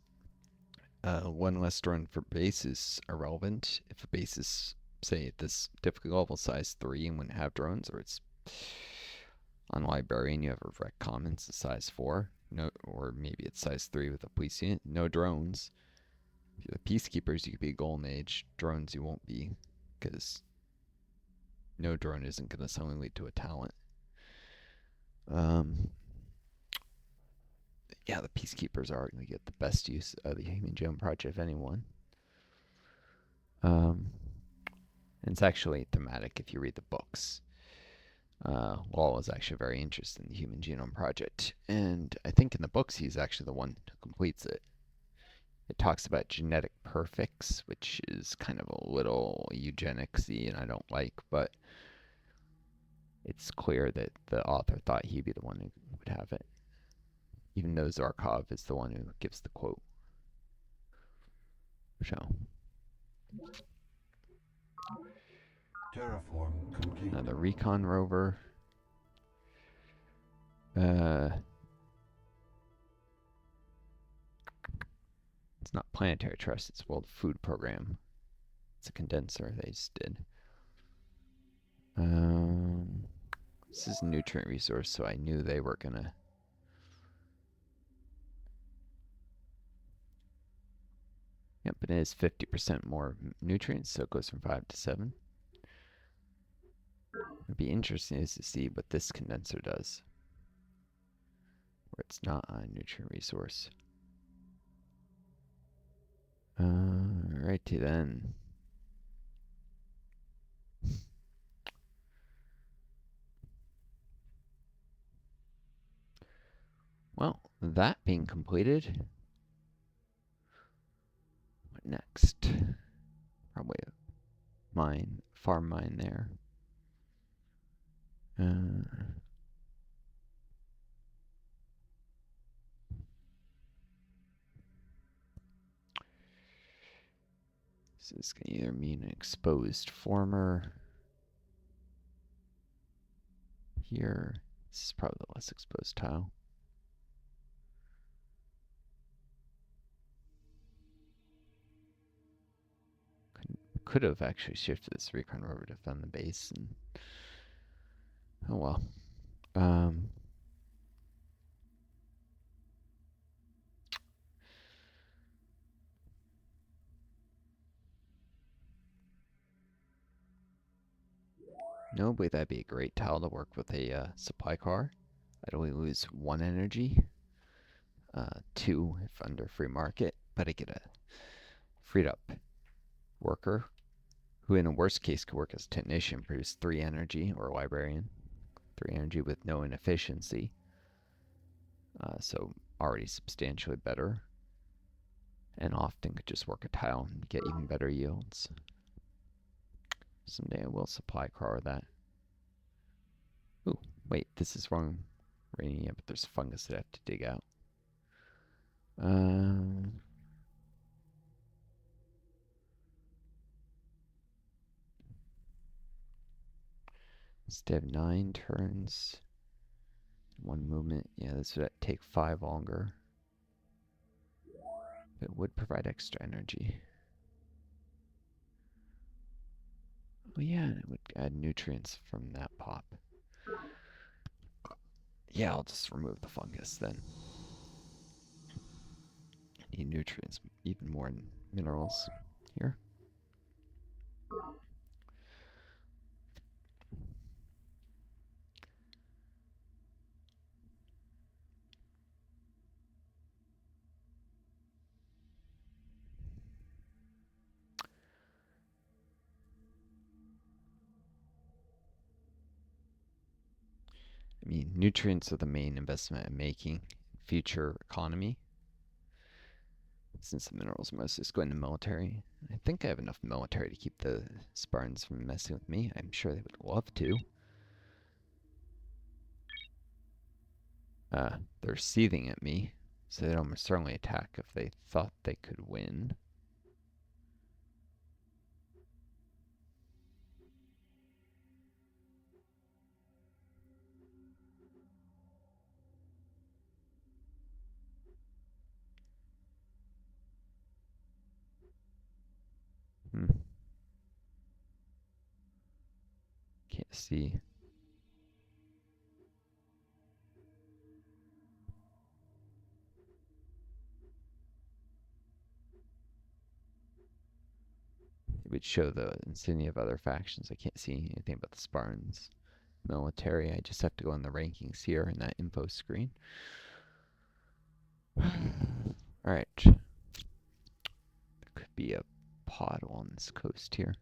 one less drone for base is irrelevant. If a base is, say, at this difficulty level size 3 and wouldn't have drones, or it's on Librarian you have a rec commons size 4, no, or maybe it's size 3 with a police unit, no drones. If you're the peacekeepers, you could be golden age. Drones you won't be, because no drone isn't going to suddenly lead to a talent. Yeah, the peacekeepers are going to get the best use of the Human Genome Project of anyone. And it's actually thematic if you read the books. Law is actually very interested in the Human Genome Project, and I think in the books he's actually the one who completes it. It talks about genetic perfects, which is kind of a little eugenicsy, and I don't like, but it's clear that the author thought he'd be the one who would have it, even though Zarkov is the one who gives the quote. So, Terraform complete. another recon rover. It's not Planetary Trust, it's World Food Program. It's a condenser they just did. This is a nutrient resource, so I knew they were gonna. Yep, but it is 50% more nutrients, so it goes from 5 to 7. It'd be interesting is to see what this condenser does, where it's not a nutrient resource. Righty then. Well, that being completed, what next? Probably a mine, farm mine there. This is going to either mean an exposed former here. This is probably the less exposed tile. Could have actually shifted this recon rover to defend the base, and oh well. No, but that'd be a great tile to work with a supply car. I'd only lose 1 energy, 2 if under free market, but I get a freed up worker who in a worst case could work as a technician, produce 3 energy, or a librarian, 3 energy with no inefficiency. So already substantially better, and often could just work a tile and get even better yields. Someday I will supply car with that. Ooh, wait, this is wrong. Rainy, yeah, but there's fungus that I have to dig out. Instead of 9 turns, 1 movement. Yeah, this would take 5 longer. But it would provide extra energy. Oh yeah, and it would add nutrients from that pop. Yeah, I'll just remove the fungus then. I need nutrients, even more minerals here. I mean, nutrients are the main investment I'm making in future economy. Since the minerals mostly just go into military. I think I have enough military to keep the Spartans from messing with me. I'm sure they would love to. They're seething at me, so they'd almost certainly attack if they thought they could win. Can't see. It would show the insignia of other factions. I can't see anything about the Spartans military. I just have to go in the rankings here in that info screen. Alright. There could be a pod on this coast here.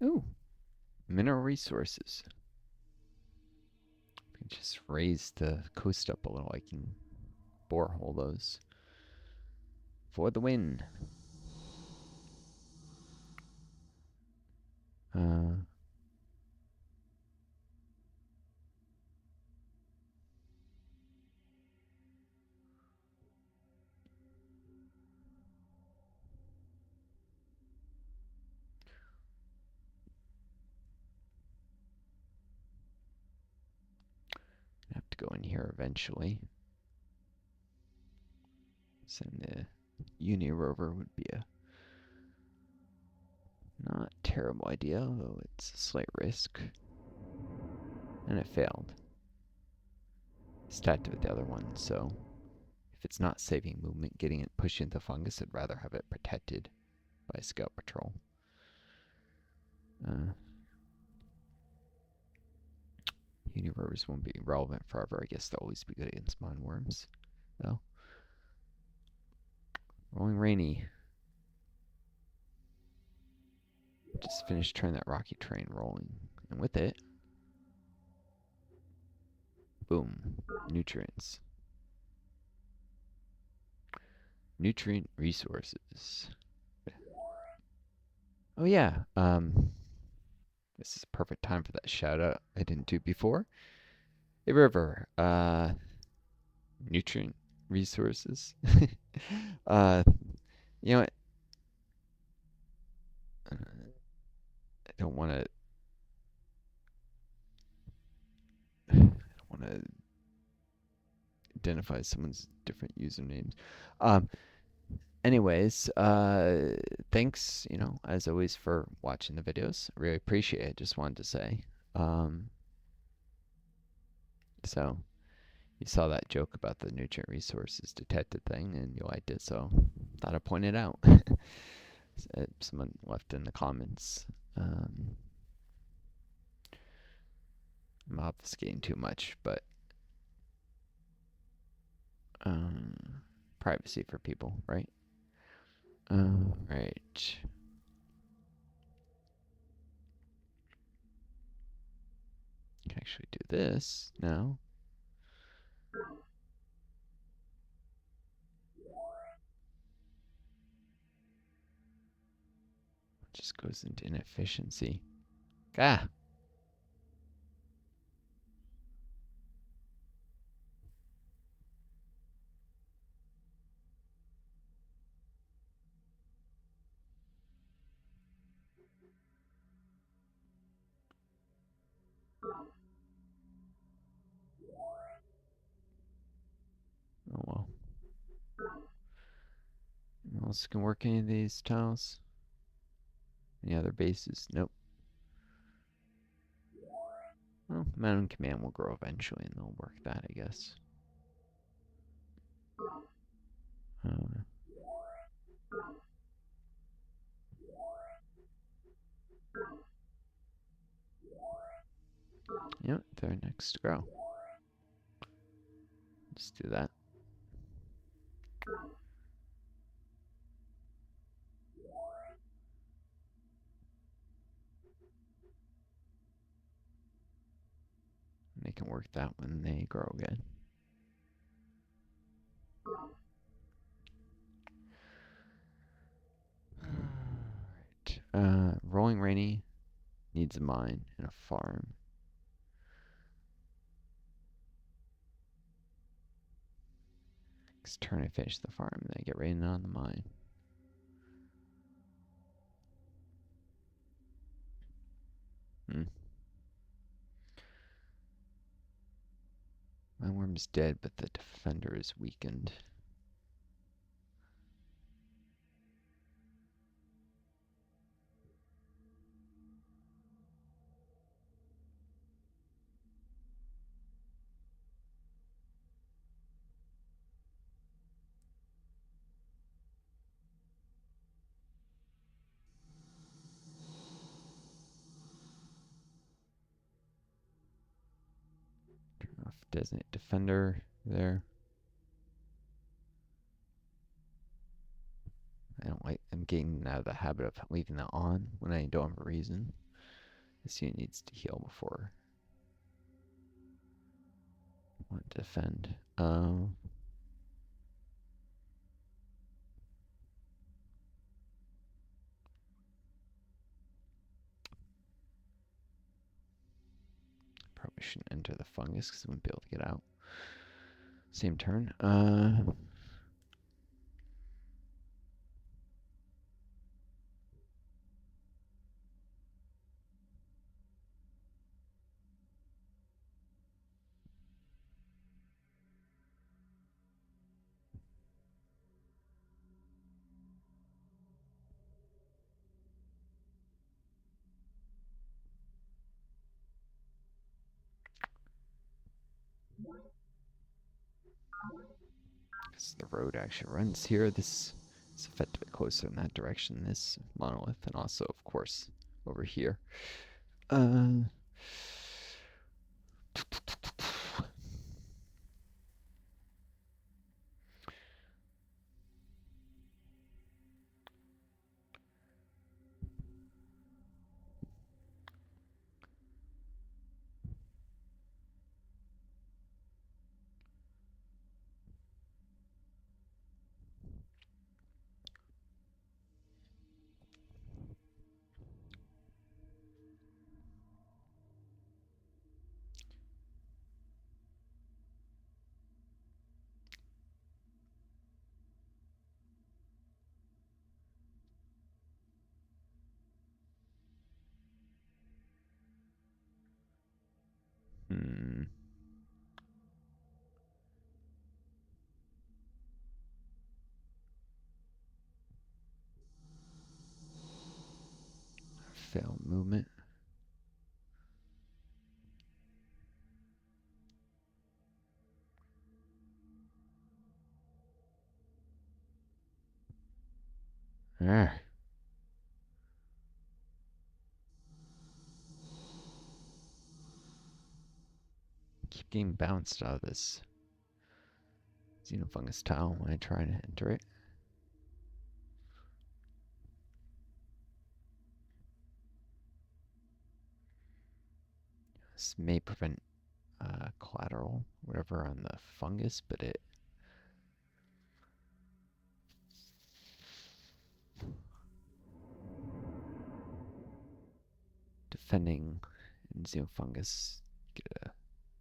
Ooh. Mineral resources. I can just raise the coast up a little. I can borehole those. For the win. I have to go in here eventually. Send the Uni rover would be a not terrible idea, although it's a slight risk. And it failed. Stacked with the other one, so if it's not saving movement, getting it pushed into fungus, I'd rather have it protected by scout patrol. Universe won't be relevant forever. I guess they'll always be good against spawn worms, though. Rolling rainy. Just finished turning that rocky terrain rolling, and with it, boom, nutrients. Nutrient resources. Oh yeah, this is a perfect time for that shout out I didn't do before. Hey River, nutrient resources. You know what? I don't want to identify someone's different usernames. Anyways, thanks, as always for watching the videos. I really appreciate it. Just wanted to say. So you saw that joke about the nutrient resources detected thing, and you liked it, so thought I'd point it out. Someone left in the comments. I'm obfuscating too much, but privacy for people, right? Right. Can actually do this now. Just goes into inefficiency. Ah. Oh well. Anyone else can work any of these tiles? Any other bases? Nope. Well, Mountain Command will grow eventually, and they'll work that, I guess. Yep, they're next to grow. Let's do that. can work that when they grow again. Alright. Rolling Rainy needs a mine and a farm. Next turn I finish the farm, then I get rain on the mine. My worm is dead, but the defender is weakened. Turn off designate defender there. I'm getting out of the habit of leaving that on when I don't have a reason. This unit needs to heal before I want to defend. Probably shouldn't enter the fungus because I wouldn't be able to get out. Same turn. The road actually runs here. This is effectively closer in that direction, this monolith, and also, of course, over here. Fail movement. Keep getting bounced out of this xenofungus tile when I try to enter it. This may prevent collateral, whatever, on the fungus, but it defending in xenofungus get a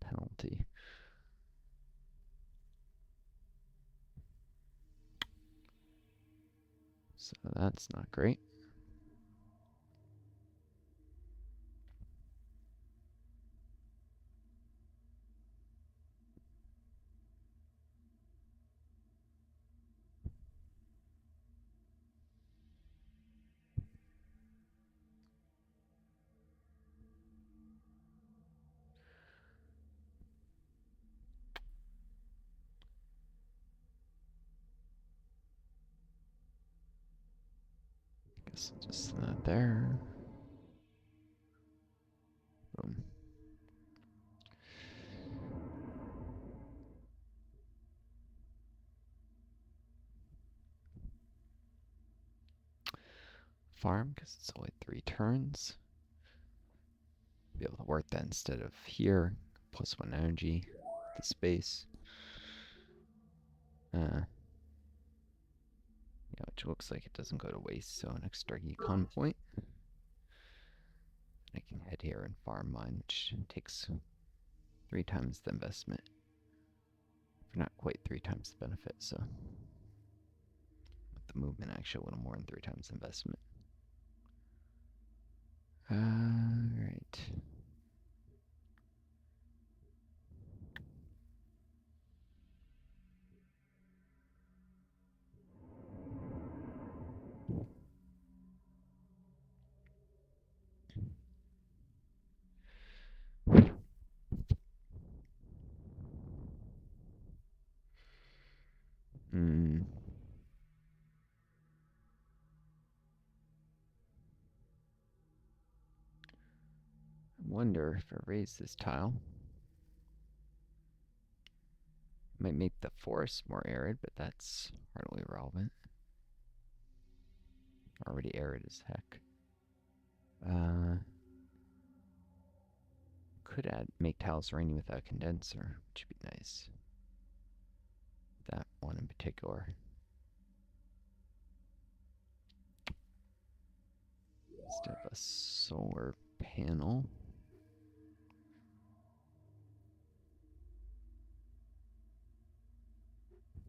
penalty. So that's not great. Guess just not there. Boom. Farm, because it's only 3 turns. Be able to work that instead of here. +1 energy to space. Yeah, which looks like it doesn't go to waste, so an extra econ point. I can head here and farm mine, which takes 3 times the investment. For not quite 3 times the benefit, so with the movement actually a little more than 3 times the investment. Alright. I wonder if I raise this tile. Might make the forest more arid, but that's hardly relevant. Already arid as heck. Could make tiles rainy without a condenser, which would be nice. That one in particular. Instead of a solar panel.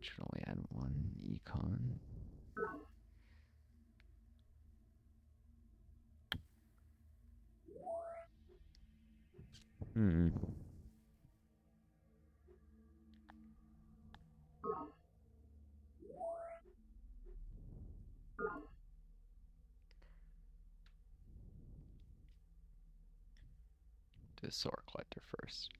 Should only add 1 econ. Do a solar collector first.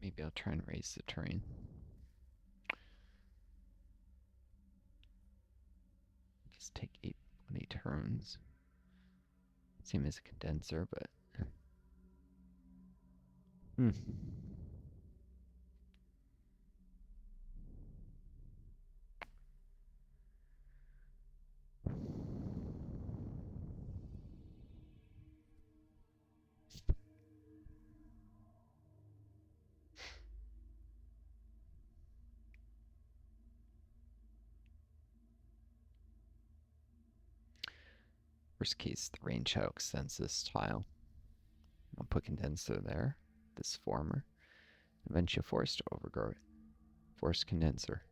Maybe I'll try and raise the terrain. Just take 8 turns. Same as a condenser, but worst case, the rain shadow extends this tile. I'll put condenser there, this former. Eventually forest to overgrow it. Forest condenser.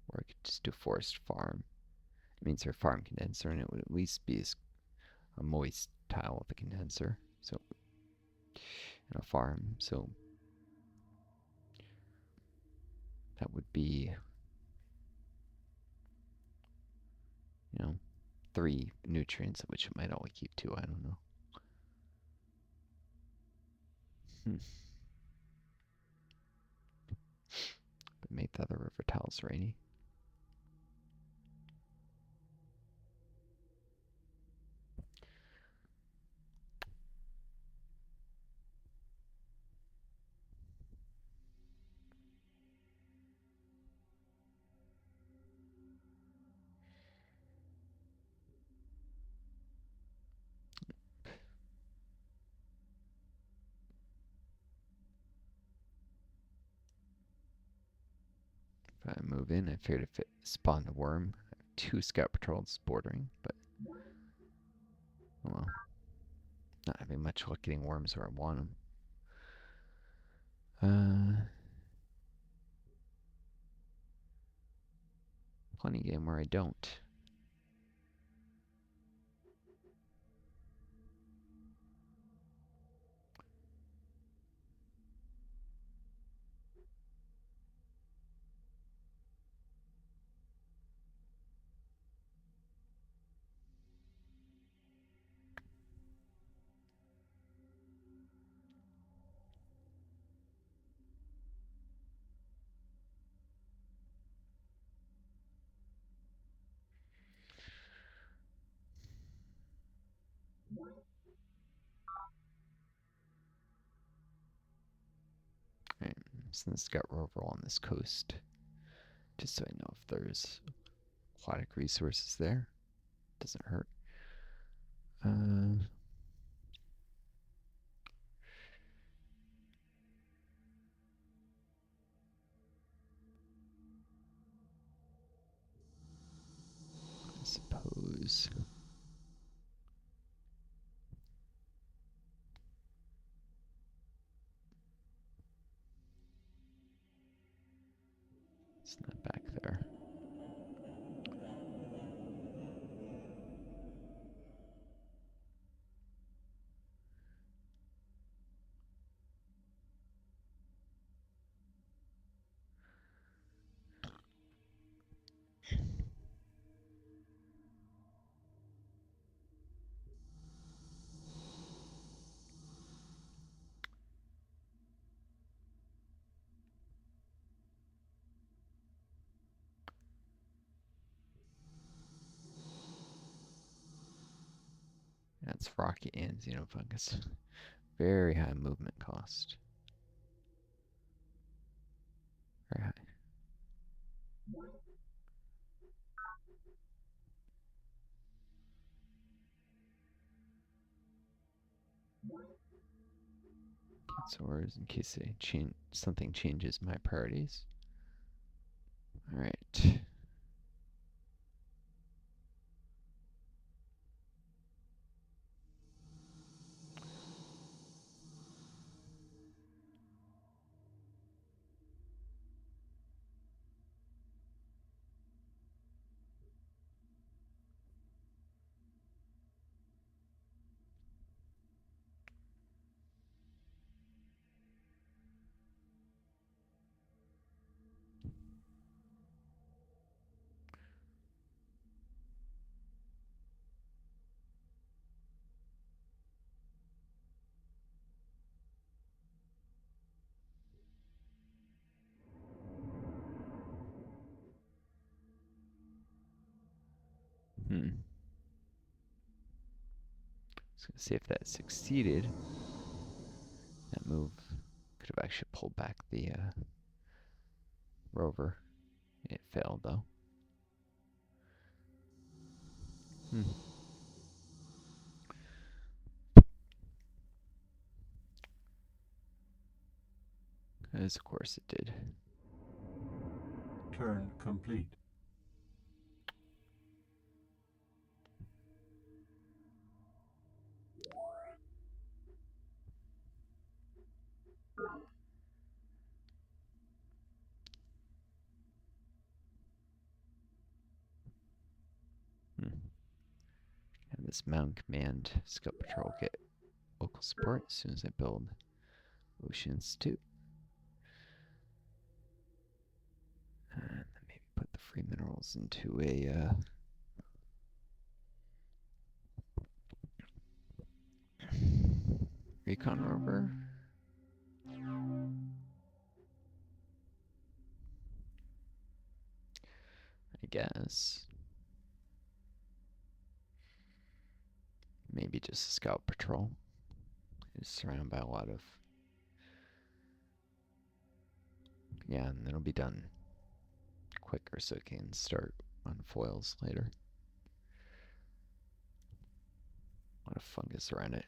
Or I could just do forest farm. It means our farm condenser, and it would at least be a moist tile with a condenser. So, and a farm. So that would be, 3 nutrients, which it might only keep 2. I don't know. But make the other river tiles rainy. If I move in, I figured if it spawned a worm, I have 2 scout patrols bordering, but well, not having much luck getting worms where I want them. Plenty game where I don't. Send the scout rover on this coast, just so I know if there's aquatic resources there. Doesn't hurt. I suppose. It's not back there. That's rocky and xenofungus. Very high movement cost. Very high. Cancers in case something changes my priorities. All right. Just gonna see if that succeeded. That move could have actually pulled back the rover. It failed though. As of course it did. Turn complete. And this Mountain Command Scout Patrol get local support as soon as I build Ocean Institute. And then maybe put the free minerals into a recon rover. I guess. Maybe just a scout patrol. It's surrounded by a lot of... Yeah, and then it'll be done quicker so it can start on foils later. A lot of fungus around it.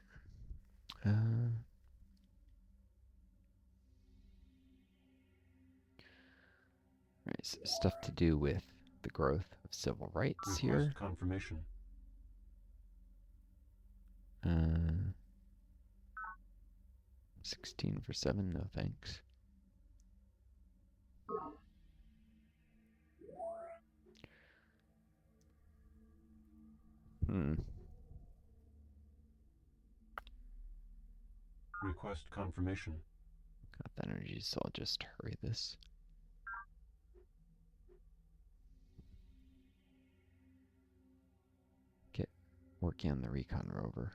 Right, so stuff to do with the growth of civil rights Request here. confirmation. 16 for 7, no thanks. Request confirmation. Got the energy, so I'll just hurry this. Get working on the recon rover.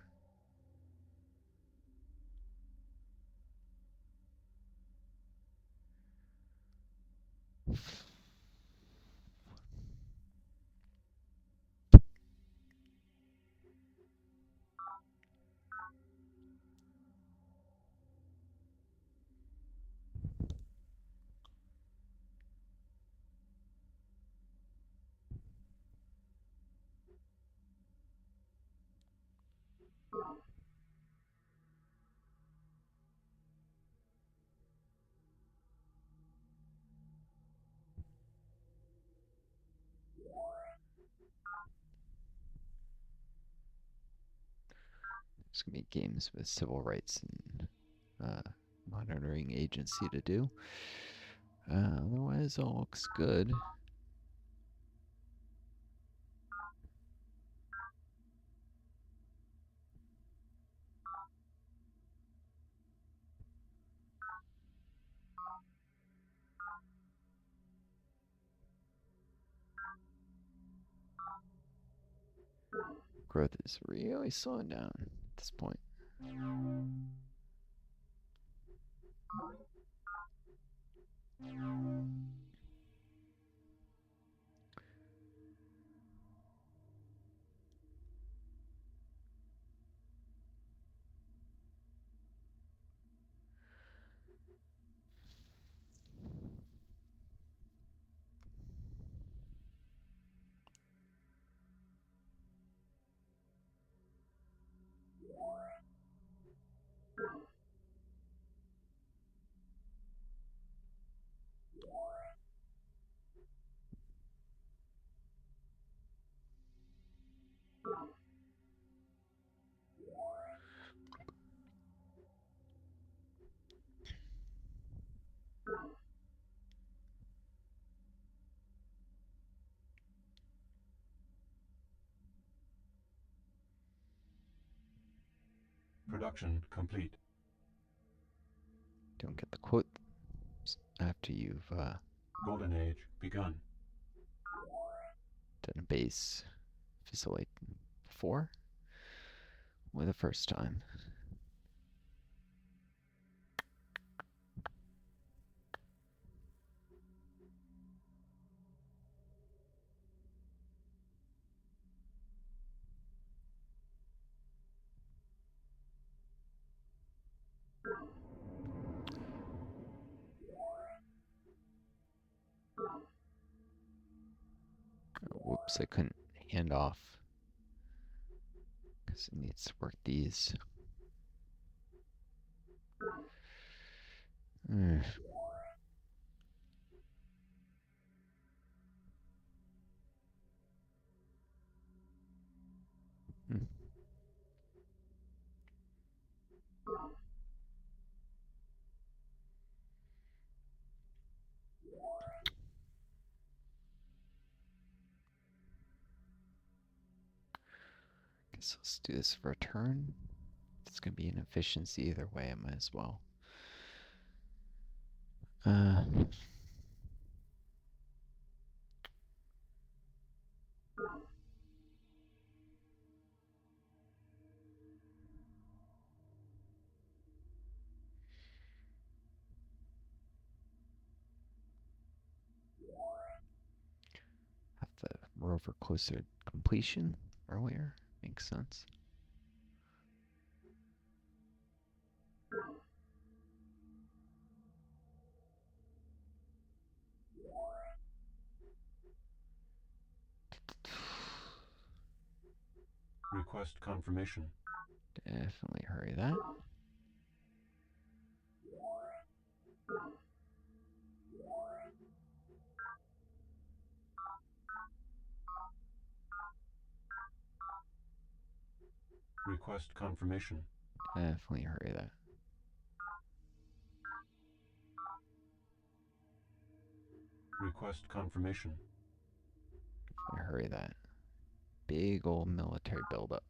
There's going to be games with civil rights and monitoring agency to do. Otherwise, all looks good. Growth is really slowing down at this point. Production complete. Don't get the quote after you've Golden Age begun. done a base facility before, or the first time. Oh, whoops, I couldn't hand off because it needs to work these. Mm. Hmm. Guess let's do this for a turn. It's gonna be an efficiency either way. I might as well. Have the rover closer to completion earlier. Makes sense. Request confirmation. Definitely hurry that. Request confirmation. Definitely hurry that. Request confirmation. Definitely hurry that. Big old military buildup.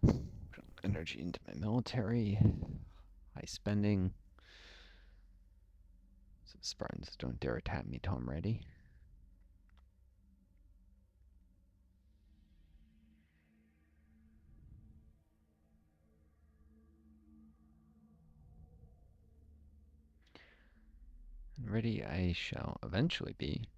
Put energy into my military. High spending. So the Spartans don't dare attack me till I'm ready. And ready I shall eventually be.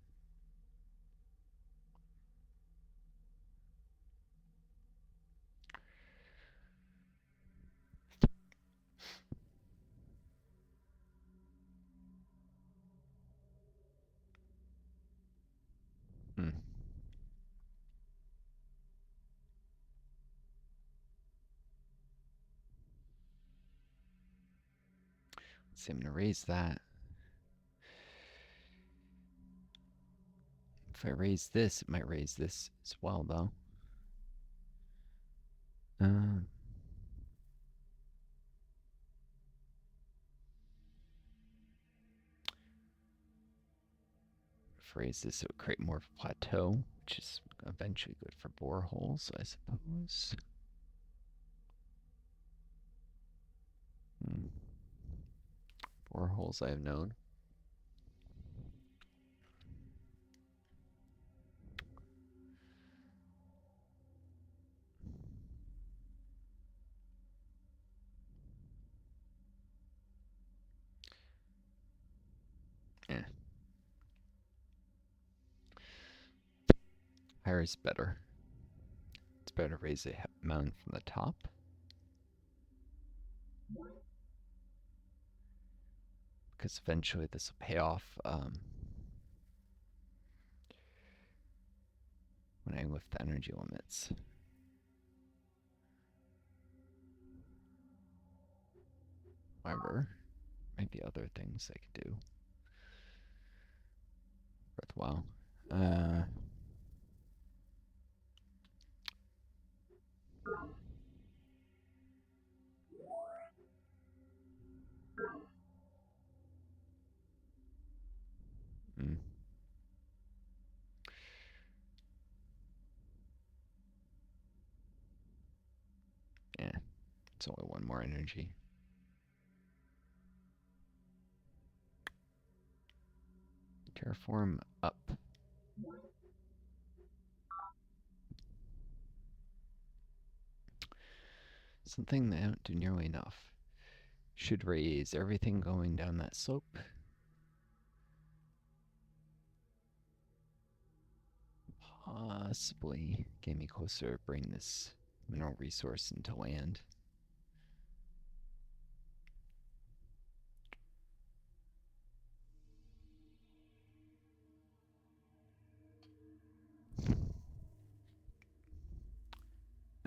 see, I'm gonna raise that. If I raise this, it might raise this as well, though. If I raise this, it would create more of a plateau, which is eventually good for boreholes, I suppose. Boreholes I have known. Eh. Higher is better. It's better to raise a mound from the top. Because eventually this will pay off when I lift the energy limits. However, might be other things I could do. Worthwhile. Yeah, it's only one more energy. Terraform up. Something that I don't do nearly enough. Should raise everything going down that slope. Possibly get me closer to bring this mineral resource into land.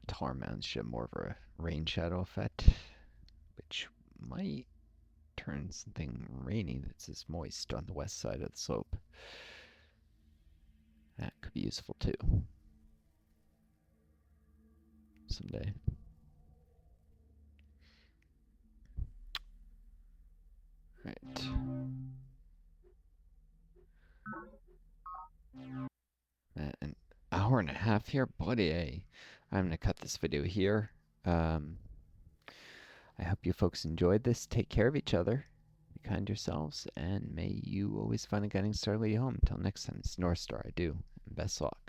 Taller mounds should have more of a rain shadow effect, which might turn something rainy that's just moist on the west side of the slope. That could be useful too. Someday. Right. An hour and a half here, buddy. I'm gonna cut this video here. I hope you folks enjoyed this. Take care of each other. Be kind to yourselves, and may you always find a guiding star lead you home. Until next time, it's Northstar. I do. And best luck.